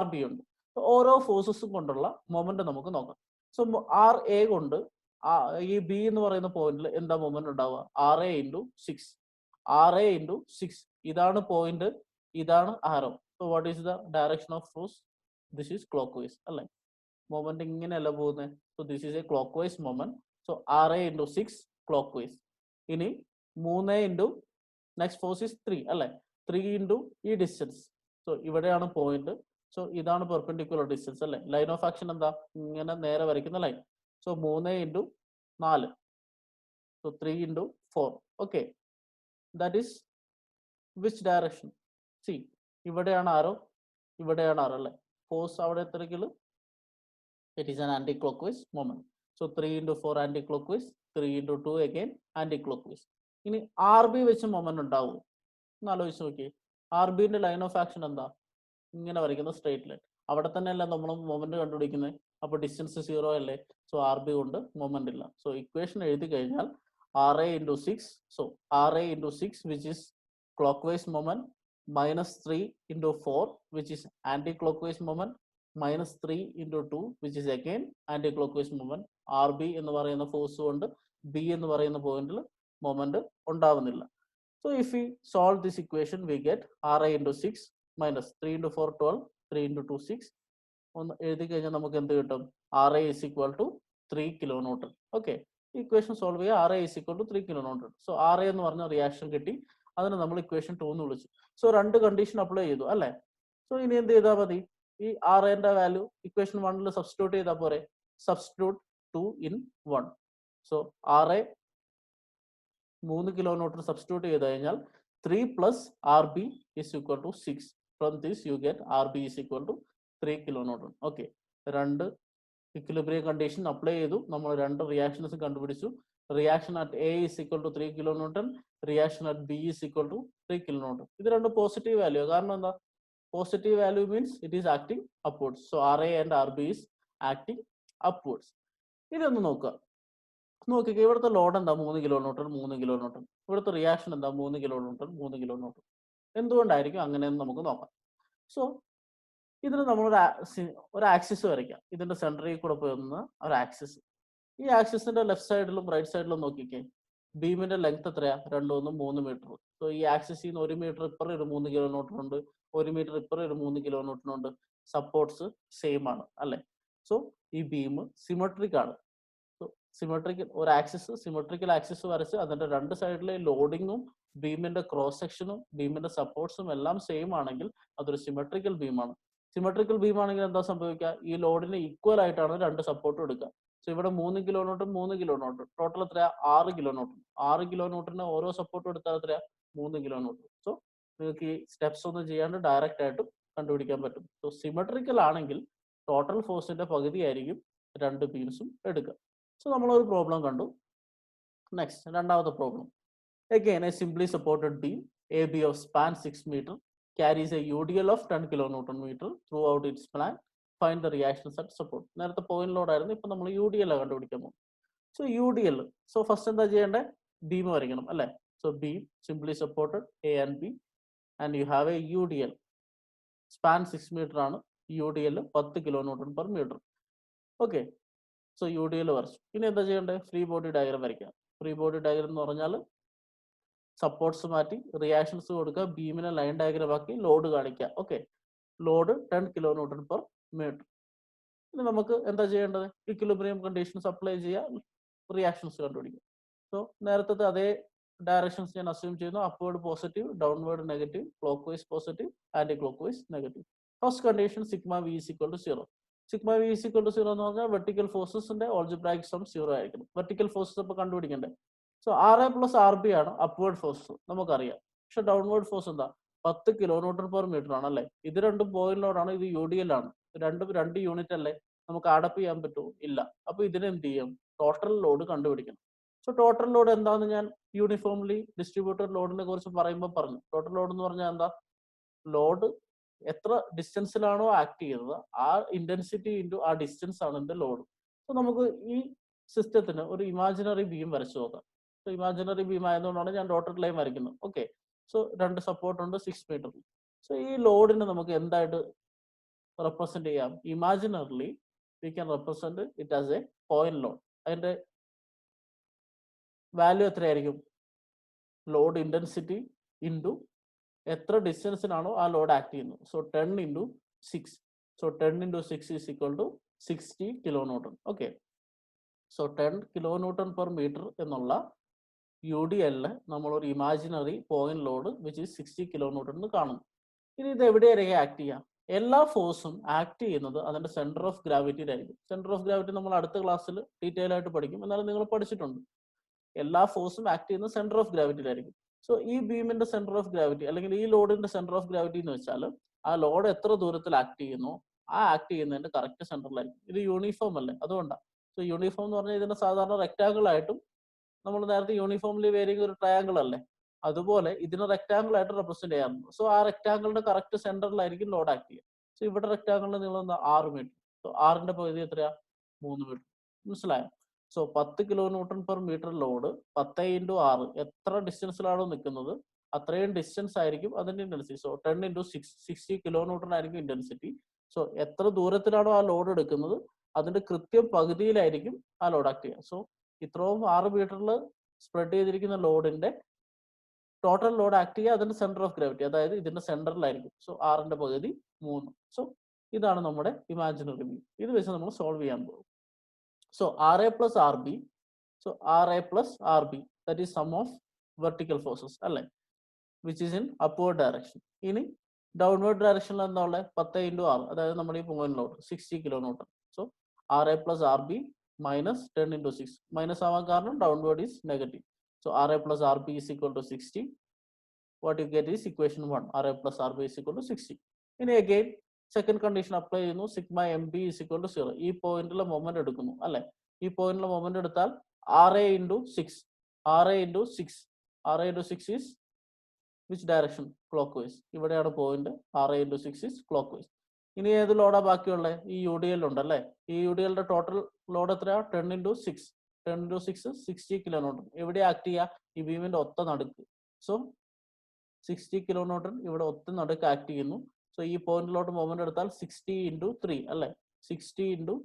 RB ഉണ്ട്. ഓരോ ഫോഴ്സസും കൊണ്ടുള്ള മൊമെന്റ് നമുക്ക് നോക്കാം. സോ RA കൊണ്ട് ഈ ബി എന്ന് പറയുന്ന പോയിന്റിൽ എന്താ മൊമെന്റ് ഉണ്ടാവുക? RA into 6. RA ഇൻറ്റു 6 ഇതാണ് പോയിന്റ്, ഇതാണ് arrow. So what is the direction of force? This is clockwise അല്ലെ. മൊമെന്റ് ഇങ്ങനെയല്ല പോകുന്നത്. So this is a clockwise moment. So RA into 6 clockwise. ഇനി 3 into next force is 3 അല്ലെ. 3 into ഈ distance. So ഇവിടെയാണ് point. So ഇതാണ് perpendicular distance അല്ലെ. Line of action എന്താ? ഇങ്ങനെ നേരെ വരയ്ക്കുന്ന line. So 3 into 4. So 3 into 4. Okay, that is which direction? C, ഇവിടെയാണ് ആരോ, ഇവിടെയാണ് ആരോ അല്ലെ. ഫോഴ്സ് അവിടെ എത്രയെങ്കിൽ it is an anti-clockwise moment. So 3 into 4 anti-clockwise, 3 into 2 again anti-clockwise. ഇനി RB വെച്ച് മൊമെന്റ് ഉണ്ടാവും എന്ന് ആലോചിച്ച് നോക്കി. RBന്റെ ലൈൻ ഓഫ് ആക്ഷൻ എന്താ? ഇങ്ങനെ വരയ്ക്കുന്ന സ്ട്രേറ്റ് ലൈൻ. അവിടെ തന്നെയല്ല നമ്മൾ മൊമെന്റ് കണ്ടുപിടിക്കുന്നത്. അപ്പൊ ഡിസ്റ്റൻസ് 0 അല്ലേ. സോ RB കൊണ്ട് മൊമെന്റ് ഇല്ല. സോ ഇക്വേഷൻ എഴുതി കഴിഞ്ഞാൽ RA into 6. So RA into 6 which is clockwise moment, minus 3 into 4 which is anti-clockwise moment, minus 3 into 2 which is again anti-clockwise moment. RB എന്ന് പറയുന്ന ഫോഴ്സ് കൊണ്ട് B എന്ന് പറയുന്ന പോയിന്റിൽ മൊമെന്റ് ഉണ്ടാവുന്നില്ല. So if we solve this equation we get RA into 6 minus 3 into 4 12, 3 into 2 6. ഒന്ന് എഴുതി കഴിഞ്ഞാൽ നമുക്ക് എന്ത് കിട്ടും? RA is equal to 3 kilo newton. Okay, equation solve ചെയ്യുക. RA is equal to 3 kilo newton. So RA എന്ന് പറഞ്ഞ റിയാക്ഷൻ കിട്ടി. അതിന് നമ്മൾ ഇക്വേഷൻ 2 എന്ന് വിളിച്ചു. സോ രണ്ട് കണ്ടീഷൻ അപ്ലൈ ചെയ്തു അല്ലെ. സോ ഇനി എന്ത് ചെയ്താൽ മതി? ഈ RAന്റെ വാല്യൂ ഇക്വേഷൻ 1 സബ്സ്റ്റിറ്റ്യൂട്ട് ചെയ്താൽ പോരെ. Substitute 2 in 1. So RA 3 kilo newton substitute ചെയ്ത് കഴിഞ്ഞാൽ 3 plus RB is equal to 6. From this you get RB is equal to 3 kilo newton. Okay, രണ്ട് ഇക്വിലിബ്രിയം കണ്ടീഷൻ അപ്ലൈ ചെയ്തു. നമ്മൾ രണ്ട് റിയാക്ഷൻസ് കണ്ടുപിടിച്ചു. Reaction at A is equal to 3 kilo newton, reaction at B is equal to 3 kilo newton. ഇത് രണ്ട് positive value. കാരണം എന്താ? Positive value means it is acting upwards. So RA and RB is acting upwards. ഇതൊന്ന് നോക്കുക. നോക്കിക്കേ, ഇവിടുത്തെ load എന്താ? 3 kilo newton, 3 kilo newton. ഇവിടുത്തെ റിയാക്ഷൻ എന്താ? 3 കിലോ ന്യൂട്ടൺ, 3 കിലോ ന്യൂട്ടൺ. എന്തുകൊണ്ടായിരിക്കും അങ്ങനെയെന്ന് നമുക്ക് നോക്കാം. സോ ഇതിന് നമ്മൾ ഒരു ആക്സിസ് വരയ്ക്കാം. ഇതിന്റെ സെന്ററിൽ കൂടെ പോകുന്ന ഒരു ആക്സിസ്. ഈ ആക്സിസിന്റെ ലെഫ്റ്റ് സൈഡിലും റൈറ്റ് സൈഡിലും നോക്കിക്കേ. ബീമിന്റെ ലെങ്ത് എത്രയാ? 2 3 മീറ്റർ. സോ ഈ ആക്സിസിൽ നിന്ന് 1 മീറ്റർ ഇപ്പുറം ഒരു 3 കിലോ ന്യൂട്ടൺ ഉണ്ട്, 1 മീറ്റർ ഇപ്പുറം ഒരു 3 കിലോ ന്യൂട്ടൺ ഉണ്ട്. സപ്പോർട്ട്സ് സെയിം ആണ് അല്ലെ. സോ ഈ ബീം സിമെട്രിക് ആണ്. സിമെട്രിക്കൽ ഒരു ആക്സിസ്, സിമെട്രിക്കൽ ആക്സിസ് വരച്ച് അതിന്റെ രണ്ട് സൈഡിലെ ലോഡിങ്ങും ബീമിന്റെ ക്രോസ് സെക്ഷനും ബീമിന്റെ സപ്പോർട്ട്സും എല്ലാം സെയിം ആണെങ്കിൽ അതൊരു സിമെട്രിക്കൽ ബീമാണ്. സിമെട്രിക്കൽ ബീം ആണെങ്കിൽ എന്താ സംഭവിക്കുക? ഈ ലോഡിന് ഈക്വൽ ആയിട്ടാണ് രണ്ട് സപ്പോർട്ടും എടുക്കുക. സോ ഇവിടെ 3 kilo newton, 3 kilo newton, total എത്രയാ? 6 കിലോ ന്യൂട്ടൺ. 6 കിലോ ന്യൂട്ടന് ഓരോ സപ്പോർട്ടും എടുത്താൽ എത്രയാ? 3 കിലോ ന്യൂട്ടൺ. സോ നിങ്ങൾക്ക് ഈ സ്റ്റെപ്സ് ഒന്നും ചെയ്യാണ്ട് ഡയറക്റ്റ് ആയിട്ടും കണ്ടുപിടിക്കാൻ പറ്റും. സോ സിമെട്രിക്കൽ ആണെങ്കിൽ ടോട്ടൽ ഫോഴ്സിന്റെ പകുതി ആയിരിക്കും രണ്ട് ബീംസും എടുക്കുക. സോ നമ്മളൊരു പ്രോബ്ലം കണ്ടു. നെക്സ്റ്റ് രണ്ടാമത്തെ problem. Again a simply supported beam AB of span 6 meter carries a UDL of 10 kilonewton meter throughout its span. Find the reactions at support. നേരത്തെ പോയിന്റ് ലോഡ് ആയിരുന്നു, ഇപ്പൊ നമ്മൾ UDL കണ്ടുപിടിക്കാൻ പോകും. സോ UDL, സോ ഫസ്റ്റ് എന്താ ചെയ്യേണ്ടത്? Beam വരയ്ക്കണം അല്ലെ. So beam simply supported A and B and you have a UDL. Span 6 metre ആണ്. UDL 10 kilo newton per metre. Okay, so UDL വരച്ചു. ഇനി എന്താ ചെയ്യേണ്ടത്? ഫ്രീ ബോഡി ഡയഗ്രം വരയ്ക്കാം. ഫ്രീ ബോഡി ഡയഗ്രം എന്ന് പറഞ്ഞാൽ സപ്പോർട്ട്സ് മാറ്റി റിയാക്ഷൻസ് കൊടുക്കുക, ബീമിനെ ലൈൻ ഡയഗ്രാം ആക്കി ലോഡ് കാണിക്കുക. Okay, load 10 kilo newton per metre. ഇനി നമുക്ക് എന്താ ചെയ്യേണ്ടത്? ഇക്വിലിബ്രിയം കണ്ടീഷൻസ് അപ്ലൈ ചെയ്യുക, റിയാക്ഷൻസ് കണ്ടുപിടിക്കുക. സോ നേരത്തെ അതേ ഡയറക്ഷൻസ് ഞാൻ അസ്യൂം ചെയ്യുന്നു. Upward positive, downward negative, clockwise positive, anti clock vice negative. First condition sigma V is equal to 0. Sigma V is equal to 0 എന്ന് പറഞ്ഞാൽ വെർട്ടിക്കൽ ഫോഴ്സസിന്റെ ഓൾജിബ്രായിക് സം 0 ആയിരിക്കണം. Vertical forces ഇപ്പോൾ കണ്ടുപിടിക്കണ്ടേ? So R A plus R B ആണ് upward force, നമുക്കറിയാം. പക്ഷെ downward force എന്താ? 10 kilo newton per metre ആണ് അല്ലേ? ഇത് രണ്ടും പോയിന്റ് ലോഡാണ്, ഇത് യു ഡി എൽ ആണ്. രണ്ടും 2 യൂണിറ്റ് അല്ലേ? നമുക്ക് ആഡപ്പ് ചെയ്യാൻ പറ്റുമോ? ഇല്ല. അപ്പൊ ഇതിന് എന്ത് ചെയ്യും? ടോട്ടൽ ലോഡ് കണ്ടുപിടിക്കണം. സോ ടോട്ടൽ ലോഡ് എന്താന്ന് ഞാൻ യൂണിഫോംലി ഡിസ്ട്രിബ്യൂട്ടഡ് ലോഡിനെ കുറിച്ച് പറയുമ്പോൾ പറഞ്ഞു. ടോട്ടൽ ലോഡ് എന്ന് പറഞ്ഞാൽ എന്താ? ലോഡ് എത്ര ഡിസ്റ്റൻസിലാണോ ആക്ട് ചെയ്യുന്നത് ആ ഇന്റൻസിറ്റി ഇൻറ്റു ആ ഡിസ്റ്റൻസ് ആണ് എന്റെ ലോഡ്. സോ നമുക്ക് ഈ സിസ്റ്റത്തിന് ഒരു ഇമാജിനറി ബീം വരച്ചു നോക്കാം. സോ ഇമാജിനറി ബീം ആയതുകൊണ്ടാണ് ഞാൻ ഡോട്ടഡ് ലൈൻ വരയ്ക്കുന്നത്. ഓക്കെ, സോ 2 സപ്പോർട്ട് ഉണ്ട് 6 മീറ്റർ. സോ ഈ ലോഡിനെ നമുക്ക് എന്തായിട്ട് റെപ്രസെന്റ് ചെയ്യാം? Imaginarily we can represent it as a point load. അതിന്റെ വാല്യൂ എത്രയായിരിക്കും? ലോഡ് ഇന്റൻസിറ്റി ഇൻറ്റു എത്ര ഡിസ്റ്റൻസിനാണോ ആ ലോഡ് ആക്ട് ചെയ്യുന്നത്. So 10 into 6. So 10 into 6 is equal to 60 kilo newton. Okay, so 10 kilo newton per metre എന്നുള്ള U D എല്ലിന് നമ്മളൊരു imaginary point load which is 60 kilo newton എന്ന് കാണുന്നു. ഇനി ഇത് എവിടെയായിരിക്കും ആക്ട് ചെയ്യുക? എല്ലാ ഫോഴ്സും ആക്ട് ചെയ്യുന്നത് അതിന്റെ സെന്റർ ഓഫ് ഗ്രാവിറ്റിയിലായിരിക്കും. സെന്റർ ഓഫ് ഗ്രാവിറ്റി നമ്മൾ അടുത്ത ക്ലാസ്സിൽ ഡീറ്റെയിൽ ആയിട്ട് പഠിക്കും, എന്നാലും നിങ്ങൾ പഠിച്ചിട്ടുണ്ട്. എല്ലാ ഫോഴ്സും ആക്ട് ചെയ്യുന്നത് സെന്റർ ഓഫ് ഗ്രാവിറ്റിയിലായിരിക്കും. സോ ഈ ബീമിന്റെ സെന്റർ ഓഫ് ഗ്രാവിറ്റി അല്ലെങ്കിൽ ഈ ലോഡിന്റെ സെന്റർ ഓഫ് ഗ്രാവിറ്റി എന്ന് വെച്ചാൽ ആ ലോഡ് എത്ര ദൂരത്തിൽ ആക്ട് ചെയ്യുന്നു ആ ആക്ട് ചെയ്യുന്നതിന്റെ കറക്റ്റ് സെന്ററിലായിരിക്കും. ഇത് യൂണിഫോം അല്ലേ, അതുകൊണ്ടാണ്. സോ യൂണിഫോം എന്ന് പറഞ്ഞാൽ ഇതിന്റെ സാധാരണ റെക്ടാങ്കിൾ ആയിട്ടും നമ്മൾ നേരത്തെ യൂണിഫോംലി വേരിങ് ഒരു ട്രയാങ്കിൾ അല്ലേ, അതുപോലെ ഇതിനെ റെക്ടാങ്കിൾ ആയിട്ട് റെപ്രസെന്റ് ചെയ്യാറുണ്ട്. സോ ആ റെക്ടാങ്കിളിന്റെ കറക്റ്റ് സെന്ററിലായിരിക്കും ലോഡ് ആക്ട് ചെയ്യുക. സോ ഇവിടെ റെക്ടാങ്കിളിന്റെ നീളം എന്താ? 6 മീറ്റർ. സോ 6ന്റെ പകുതി എത്രയാ? 3 മീറ്റർ. മനസ്സിലായോ? So 10 kilo newton per metre load 10 into 6 എത്ര ഡിസ്റ്റൻസിലാണോ നിൽക്കുന്നത് അത്രയും ഡിസ്റ്റൻസ് ആയിരിക്കും അതിന്റെ intensity. So 10 into 6 60 kilo newton ആയിരിക്കും ഇന്റൻസിറ്റി. സോ എത്ര ദൂരത്തിലാണോ ആ ലോഡ് എടുക്കുന്നത് അതിന്റെ കൃത്യം പകുതിയിലായിരിക്കും ആ ലോഡ് ആക്ട് ചെയ്യുക. സോ ഇത്രയും 6 മീറ്ററിൽ സ്പ്രെഡ് ചെയ്തിരിക്കുന്ന ലോഡിന്റെ ടോട്ടൽ ലോഡ് ആക്ട് ചെയ്യുക അതിന്റെ സെന്റർ ഓഫ് ഗ്രാവിറ്റി, അതായത് ഇതിന്റെ സെന്ററിലായിരിക്കും. സോ 6ന്റെ പകുതി 3. സോ ഇതാണ് നമ്മുടെ ഇമാജിനറി ബീം. ഇത് വെച്ച് നമ്മൾ സോൾവ് ചെയ്യാൻ പോകും. So RA plus RB, so RA plus RB, that is sum of vertical forces, അല്ലേ, which is in upward direction. ഇനി ഡൗൺവേർഡ് ഡയറക്ഷനിൽ എന്താ ഉള്ളത്? 10 ഇൻറ്റു 6, അതായത് നമ്മുടെ ഈ point load 60 kilo newton. So RA plus RB minus 10 into 6. Minus ആവാൻ കാരണം downward is negative. So RA plus RB is equal to 60. What you get is equation 1. RA plus RB is equal to 60. ഇനി again second condition apply ചെയ്യുന്നു. Sigma M B is equal to 0. ഈ പോയിന്റിലെ moment എടുക്കുന്നു അല്ലെ? ഈ പോയിന്റിലെ moment എടുത്താൽ RA into 6. RA into 6. RA into 6 is which direction? Clockwise. ഇവിടെയാണ് point. RA into 6 is clockwise. ഇനി ഏത് ലോഡാ ബാക്കിയുള്ളത്? ഈ യു ഡി എൽ ഉണ്ടല്ലേ. ഈ യു ഡി എല്ലിന്റെ ടോട്ടൽ ലോഡ് എത്രയാ? 10 ഇൻറ്റു 6. 10 into 6 60 kilo newton. എവിടെ ആക്ട് ചെയ്യുക? ഈ ബീമിന്റെ ഒത്ത നടുക്ക്. സോ 60 കിലോ ന്യൂട്ടൺ ഇവിടെ ഒത്ത നടുക്ക് ആക്ട് ചെയ്യുന്നു. സോ ഈ പോയിന്റിലോട്ട് മൊമെന്റ് എടുത്താൽ 60 ഇൻറ്റു 3 അല്ലെ? 60 ഇൻറ്റു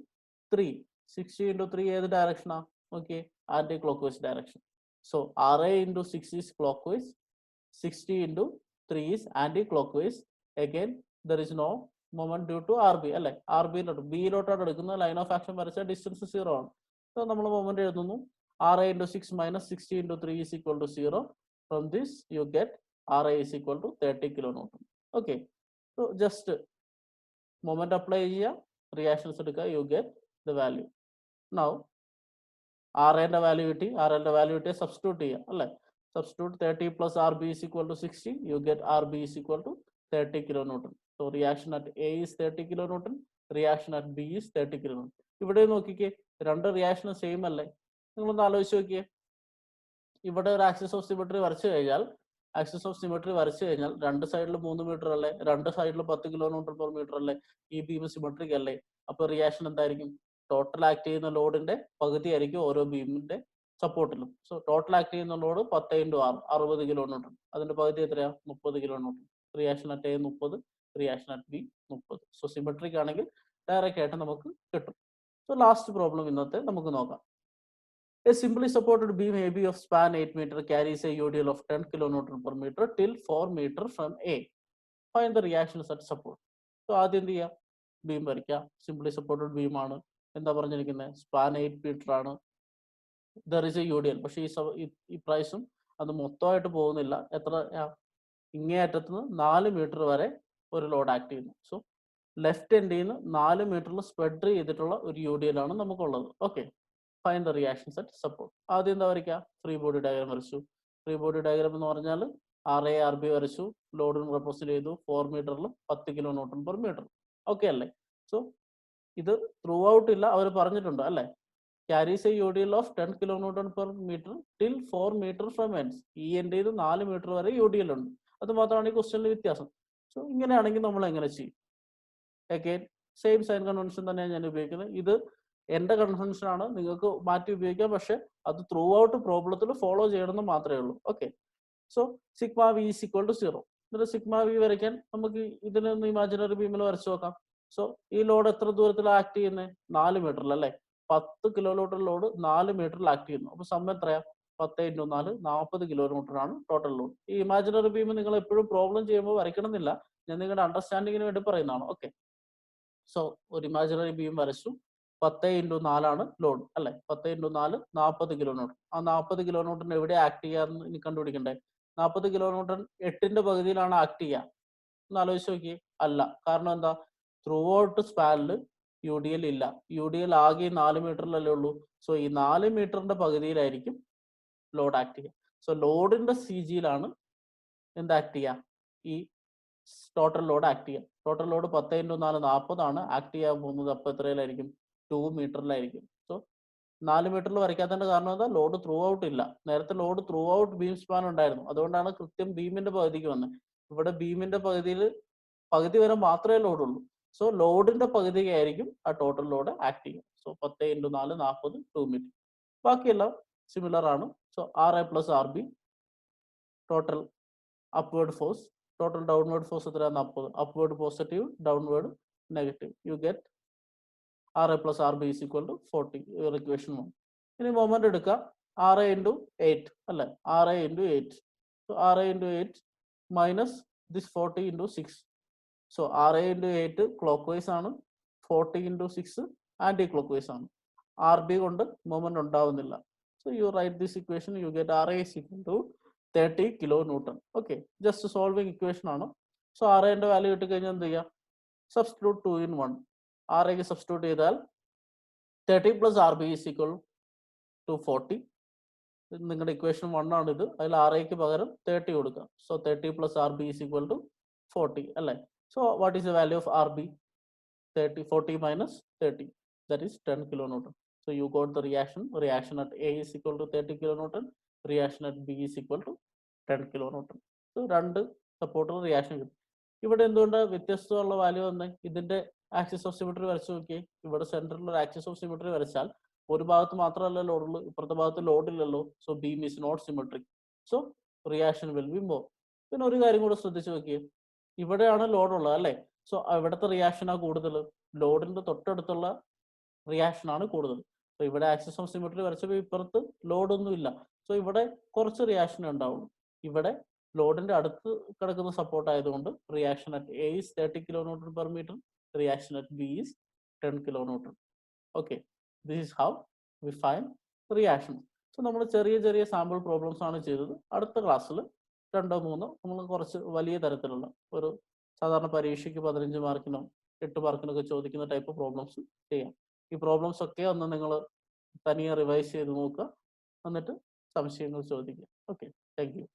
3. 60 ഇൻറ്റു 3 ഏത് ഡയറക്ഷനാ? Okay, anti clock vice direction. So RA into 6 is clockwise. 60 into 3 is anti clock vice. Again there is no moment due to RB അല്ലെ? RBയിലോട്ട് ബിയിലോട്ടാണ് എടുക്കുന്നത്. ലൈൻ ഓഫ് ആക്ഷൻ വരച്ച distance 0 ആണ്. So നമ്മൾ moment എഴുതുന്നു. RA into 6 minus 60 into 3 is equal to 0. From this you get RA is equal to 30 kilo newton. Okay, so just moment apply ചെയ്യുക, reactions എടുക്കുക, you get the value. Now RA ന്റെ value കിട്ടി. RA ന്റെ value കിട്ടിയ substitute ചെയ്യുക അല്ലെ? Substitute 30 plus RB is equal to 60. You get RB is equal to 30 kilo Newton. So reaction at A is 30 kilo Newton. Reaction at B is 30 kilo Newton. ഇവിടെ നോക്കിക്കേ, രണ്ട് റിയാക്ഷനും same അല്ലേ? നിങ്ങളൊന്ന് ആലോചിച്ച് നോക്കിയേ. ഇവിടെ ഒരു ആക്സിസ് ഓഫ് സിമെട്രി വരച്ചു കഴിഞ്ഞാൽ രണ്ട് സൈഡിൽ 3 മീറ്റർ അല്ലേ? രണ്ട് സൈഡിൽ 10 കിലോ ന്യൂട്ടൺ പെർ മീറ്റർ അല്ലേ? ഈ ബീം സിമെട്രിക് അല്ലേ? അപ്പൊ റിയാക്ഷൻ എന്തായിരിക്കും? ടോട്ടൽ ആക്ട് ചെയ്യുന്ന ലോഡിന്റെ പകുതി ആയിരിക്കും ഓരോ ബീമിന്റെ സപ്പോർട്ടിലും. സോ ടോട്ടൽ ആക്ട് ചെയ്യുന്ന ലോഡ് 10 ഇൻറ്റു 6 60 കിലോ ന്യൂട്ടൺ. അതിന്റെ പകുതി എത്രയാ? 30 kilo newton. Reaction at A 30, reaction at B 30. So symmetric ആണെങ്കിൽ ഡയറക്റ്റ് ആയിട്ട് നമുക്ക് കിട്ടും. സോ ലാസ്റ്റ് പ്രോബ്ലം ഇന്നത്തെ നമുക്ക് നോക്കാം. A simply supported beam AB of span 8 meter carries a UDL of 10 kilonewton per meter till 4 meter from A. Find the reactions at support. So ആദ്യം എന്ത് ചെയ്യുക, ബീം വരയ്ക്കാം. സിംപ്ലി സപ്പോർട്ടഡ് ബീം ആണ്. എന്താ പറഞ്ഞിരിക്കുന്നത്, സ്പാൻ 8 മീറ്റർ ആണ്. There is A UDL. പക്ഷേ ഈ പ്രാവശ്യം അത് മൊത്തമായിട്ട് പോകുന്നില്ല. എത്ര, ഇങ്ങേ അറ്റത്തുനിന്ന് 4 മീറ്റർ വരെ ഒരു ലോഡ് ആക്ട് ചെയ്യുന്നു. സോ ലെഫ്റ്റ് എൻഡിൽ നിന്ന് 4 മീറ്ററിൽ സ്പ്രെഡ് ചെയ്തിട്ടുള്ള ഒരു UDL ആണ് നമുക്കുള്ളത്. Okay, find the reactions at support. ആദ്യം എന്താ വരയ്ക്കുക, ഫ്രീ ബോഡി ഡയഗ്രാം വരച്ചു. ഫ്രീ ബോഡി ഡയഗ്രാം എന്ന് പറഞ്ഞാൽ RA RB വരച്ചു, ലോഡിന് റെപ്രസെന്റ് ചെയ്തു. 4 മീറ്ററിൽ 10 kilo newton per metre. Okay അല്ലേ? സോ ഇത് ത്രൂ ഔട്ട് ഇല്ല, അവർ പറഞ്ഞിട്ടുണ്ട് അല്ലേ, carries a UDL of 10 kilo newton per metre till 4 metre from ends. ഈ എൻഡ് ചെയ്ത് 4 മീറ്റർ വരെ UDL ഉണ്ട്. അത് മാത്രമാണ് ഈ ക്വസ്റ്റ്യനിൽ വ്യത്യാസം. സോ ഇങ്ങനെയാണെങ്കിൽ നമ്മൾ എങ്ങനെ ചെയ്യും? അഗൈൻ സെയിം സൈൻ കൺവെൻഷൻ തന്നെയാണ് ഞാൻ ഉപയോഗിക്കുന്നത്. ഇത് എൻ്റെ കൺവെൻഷൻ ആണ്, നിങ്ങൾക്ക് മാറ്റി ഉപയോഗിക്കാം. പക്ഷെ അത് ത്രൂ ഔട്ട് പ്രോബ്ലത്തിൽ ഫോളോ ചെയ്യണമെന്ന് മാത്രമേ ഉള്ളൂ. Okay, so sigma V is equal to 0. എന്നിട്ട് സിഗ്മ വി വരയ്ക്കാൻ നമുക്ക് ഇതിനൊന്ന് ഇമാജിനറി ബീമിൽ വരച്ചു നോക്കാം. സോ ഈ ലോഡ് എത്ര ദൂരത്തിൽ ആക്ട് ചെയ്യുന്നത്? 4 മീറ്ററിൽ അല്ലേ. 10 കിലോമീറ്റർ ലോഡ് 4 മീറ്ററിൽ ആക്ട് ചെയ്യുന്നു. അപ്പൊ സമയം എത്രയാ? 10 × 4 40 കിലോമീറ്റർ ആണ് ടോട്ടൽ ലോഡ്. ഈ ഇമാജിനറി ബീം നിങ്ങൾ എപ്പോഴും പ്രോബ്ലം ചെയ്യുമ്പോൾ വരയ്ക്കണമെന്നില്ല, ഞാൻ നിങ്ങളുടെ അണ്ടർസ്റ്റാൻഡിങ്ങിന് വേണ്ടി പറയുന്നതാണ്. ഓക്കെ, സോ ഒരു ഇമാജിനറി ബീം വരച്ചു. 10 × 4 ആണ് ലോഡ് അല്ലെ. 10 × 4 40 കിലോമീറ്റർ. ആ 40 കിലോമീറ്ററിന് എവിടെ ആക്ട് ചെയ്യാന്ന് ഇനി കണ്ടുപിടിക്കണ്ടേ? 40 കിലോമീറ്റർ 8ന്റെ പകുതിയിലാണ് ആക്ട് ചെയ്യുക എന്ന് ആലോചിച്ച് നോക്കി. അല്ല, കാരണം എന്താ, ത്രൂ ഔട്ട് സ്പാനിൽ UDL ഇല്ല. UDL ആകെ 4 മീറ്ററിലല്ലേ ഉള്ളൂ. സോ ഈ 4 മീറ്ററിന്റെ പകുതിയിലായിരിക്കും ലോഡ് ആക്ട് ചെയ്യുക. സോ ലോഡിന്റെ CGയിലാണ് എന്ത് ആക്ട് ചെയ്യുക, ഈ ടോട്ടൽ ലോഡ് ആക്ട് ചെയ്യുക. ടോട്ടൽ ലോഡ് 10 × 4 40 ആണ് ആക്ട് ചെയ്യാൻ പോകുന്നത്. അപ്പോൾ എത്രയിലായിരിക്കും? 2 മീറ്ററിലായിരിക്കും. സോ 4 മീറ്ററിൽ വരയ്ക്കാത്തതിന്റെ കാരണം എന്താ, ലോഡ് ത്രൂ ഔട്ട് ഇല്ല. നേരത്തെ load through out beam span ഉണ്ടായിരുന്നു, അതുകൊണ്ടാണ് കൃത്യം ബീമിന്റെ പകുതിക്ക് വന്നത്. ഇവിടെ ബീമിന്റെ പകുതി വരെ മാത്രമേ ലോഡുള്ളൂ. സോ ലോഡിന്റെ പകുതിയായിരിക്കും ആ ടോട്ടൽ ലോഡ് ആക്ട് ചെയ്യുക. So 10 × 4 40 2 metre. ബാക്കിയെല്ലാം സിമിലർ ആണ്. So RA + RB total upward force, total downward force എത്രയാണ്? 40. Upward positive, downward negative. You get RA + RB = 40. Equation 1. ഇനി മൊമെന്റ് എടുക്കുക, RA × 8 അല്ലെ. RA × 8. So RA × 8 minus this 40 × 6. So RA × 8 clockwise ആണ്, 40 × 6 anti clock vice ആണ്. RB കൊണ്ട് moment ഉണ്ടാവുന്നില്ല. So you write this equation, you get RA = 30 kilo newton. Okay, just solving equation ആണ്. So RAന്റെ value ഇട്ട് കഴിഞ്ഞാൽ എന്ത് ചെയ്യുക, സബ്സ്റ്റിറ്റ്യൂട്ട് 2 in 1. RAക്ക് സബ്സ്റ്റിറ്റ്യൂട്ട് ചെയ്താൽ 30 + RB = 40. നിങ്ങളുടെ ഇക്വേഷൻ 1 ആണ് ഇത്. അതിൽ RAക്ക് പകരം 30 കൊടുക്കുക. സോ 30 + RB = 40 അല്ലേ. So what is the value of RB? 40 - 30, that is 10 kilonewton. So you got the reaction at A is equal to 30 kilonewton, reaction at B is equal to 10 kilonewton. So രണ്ട് supporter reaction കിട്ടും. ഇവിടെ എന്തുകൊണ്ട് വ്യത്യസ്തമുള്ള value വന്നേ? ഇതിന്റെ axis of symmetry വരച്ചു നോക്കിയേ. ഇവിടെ സെന്ററിൽ ഒരു ആക്സിസ് ഓഫ് സിമെട്രി വരച്ചാൽ ഒരു ഭാഗത്ത് മാത്രമല്ല ലോഡുള്ളൂ, ഇപ്പുറത്തെ ഭാഗത്ത് ലോഡില്ലല്ലോ. So beam is not symmetric. So reaction will be more. പിന്നെ ഒരു കാര്യം കൂടെ ശ്രദ്ധിച്ചു നോക്കിയേ, ഇവിടെയാണ് ലോഡുള്ളത് അല്ലേ. സോ ഇവിടുത്തെ റിയാക്ഷനാണ് കൂടുതൽ, ലോഡിന്റെ തൊട്ടടുത്തുള്ള റിയാക്ഷൻ ആണ് കൂടുതൽ. സോ ഇവിടെ ആക്സിസ് ഓഫ് സിമെട്രി വരച്ചപ്പോൾ ഇപ്പുറത്ത് ലോഡൊന്നും ഇല്ല. സോ ഇവിടെ കുറച്ച് റിയാക്ഷൻ ഉണ്ടാവുള്ളൂ. ഇവിടെ ലോഡിന്റെ അടുത്ത് കിടക്കുന്ന സപ്പോർട്ട് ആയതുകൊണ്ട് reaction at A is 30 kilonewton per meter, reaction at B is 10 kilonewton. Okay, this is how we find reaction. So നമ്മൾ ചെറിയ ചെറിയ സാമ്പിൾ പ്രോബ്ലംസ് ആണ് ചെയ്തത്. അടുത്ത ക്ലാസ്സിൽ 2 3 നമ്മൾ കുറച്ച് വലിയ തരത്തിലുള്ള ഒരു സാധാരണ പരീക്ഷയ്ക്ക് 15 മാർക്കിനോ 8 മാർക്കിനൊക്കെ ചോദിക്കുന്ന ടൈപ്പ് പ്രോബ്ലംസ് ചെയ്യാം. ഈ പ്രോബ്ലംസ് ഒക്കെ ഒന്ന് നിങ്ങൾ തനിയെ റിവൈസ് ചെയ്ത് നോക്കുക, എന്നിട്ട് സംശയങ്ങൾ ചോദിക്കുക. Okay, thank you.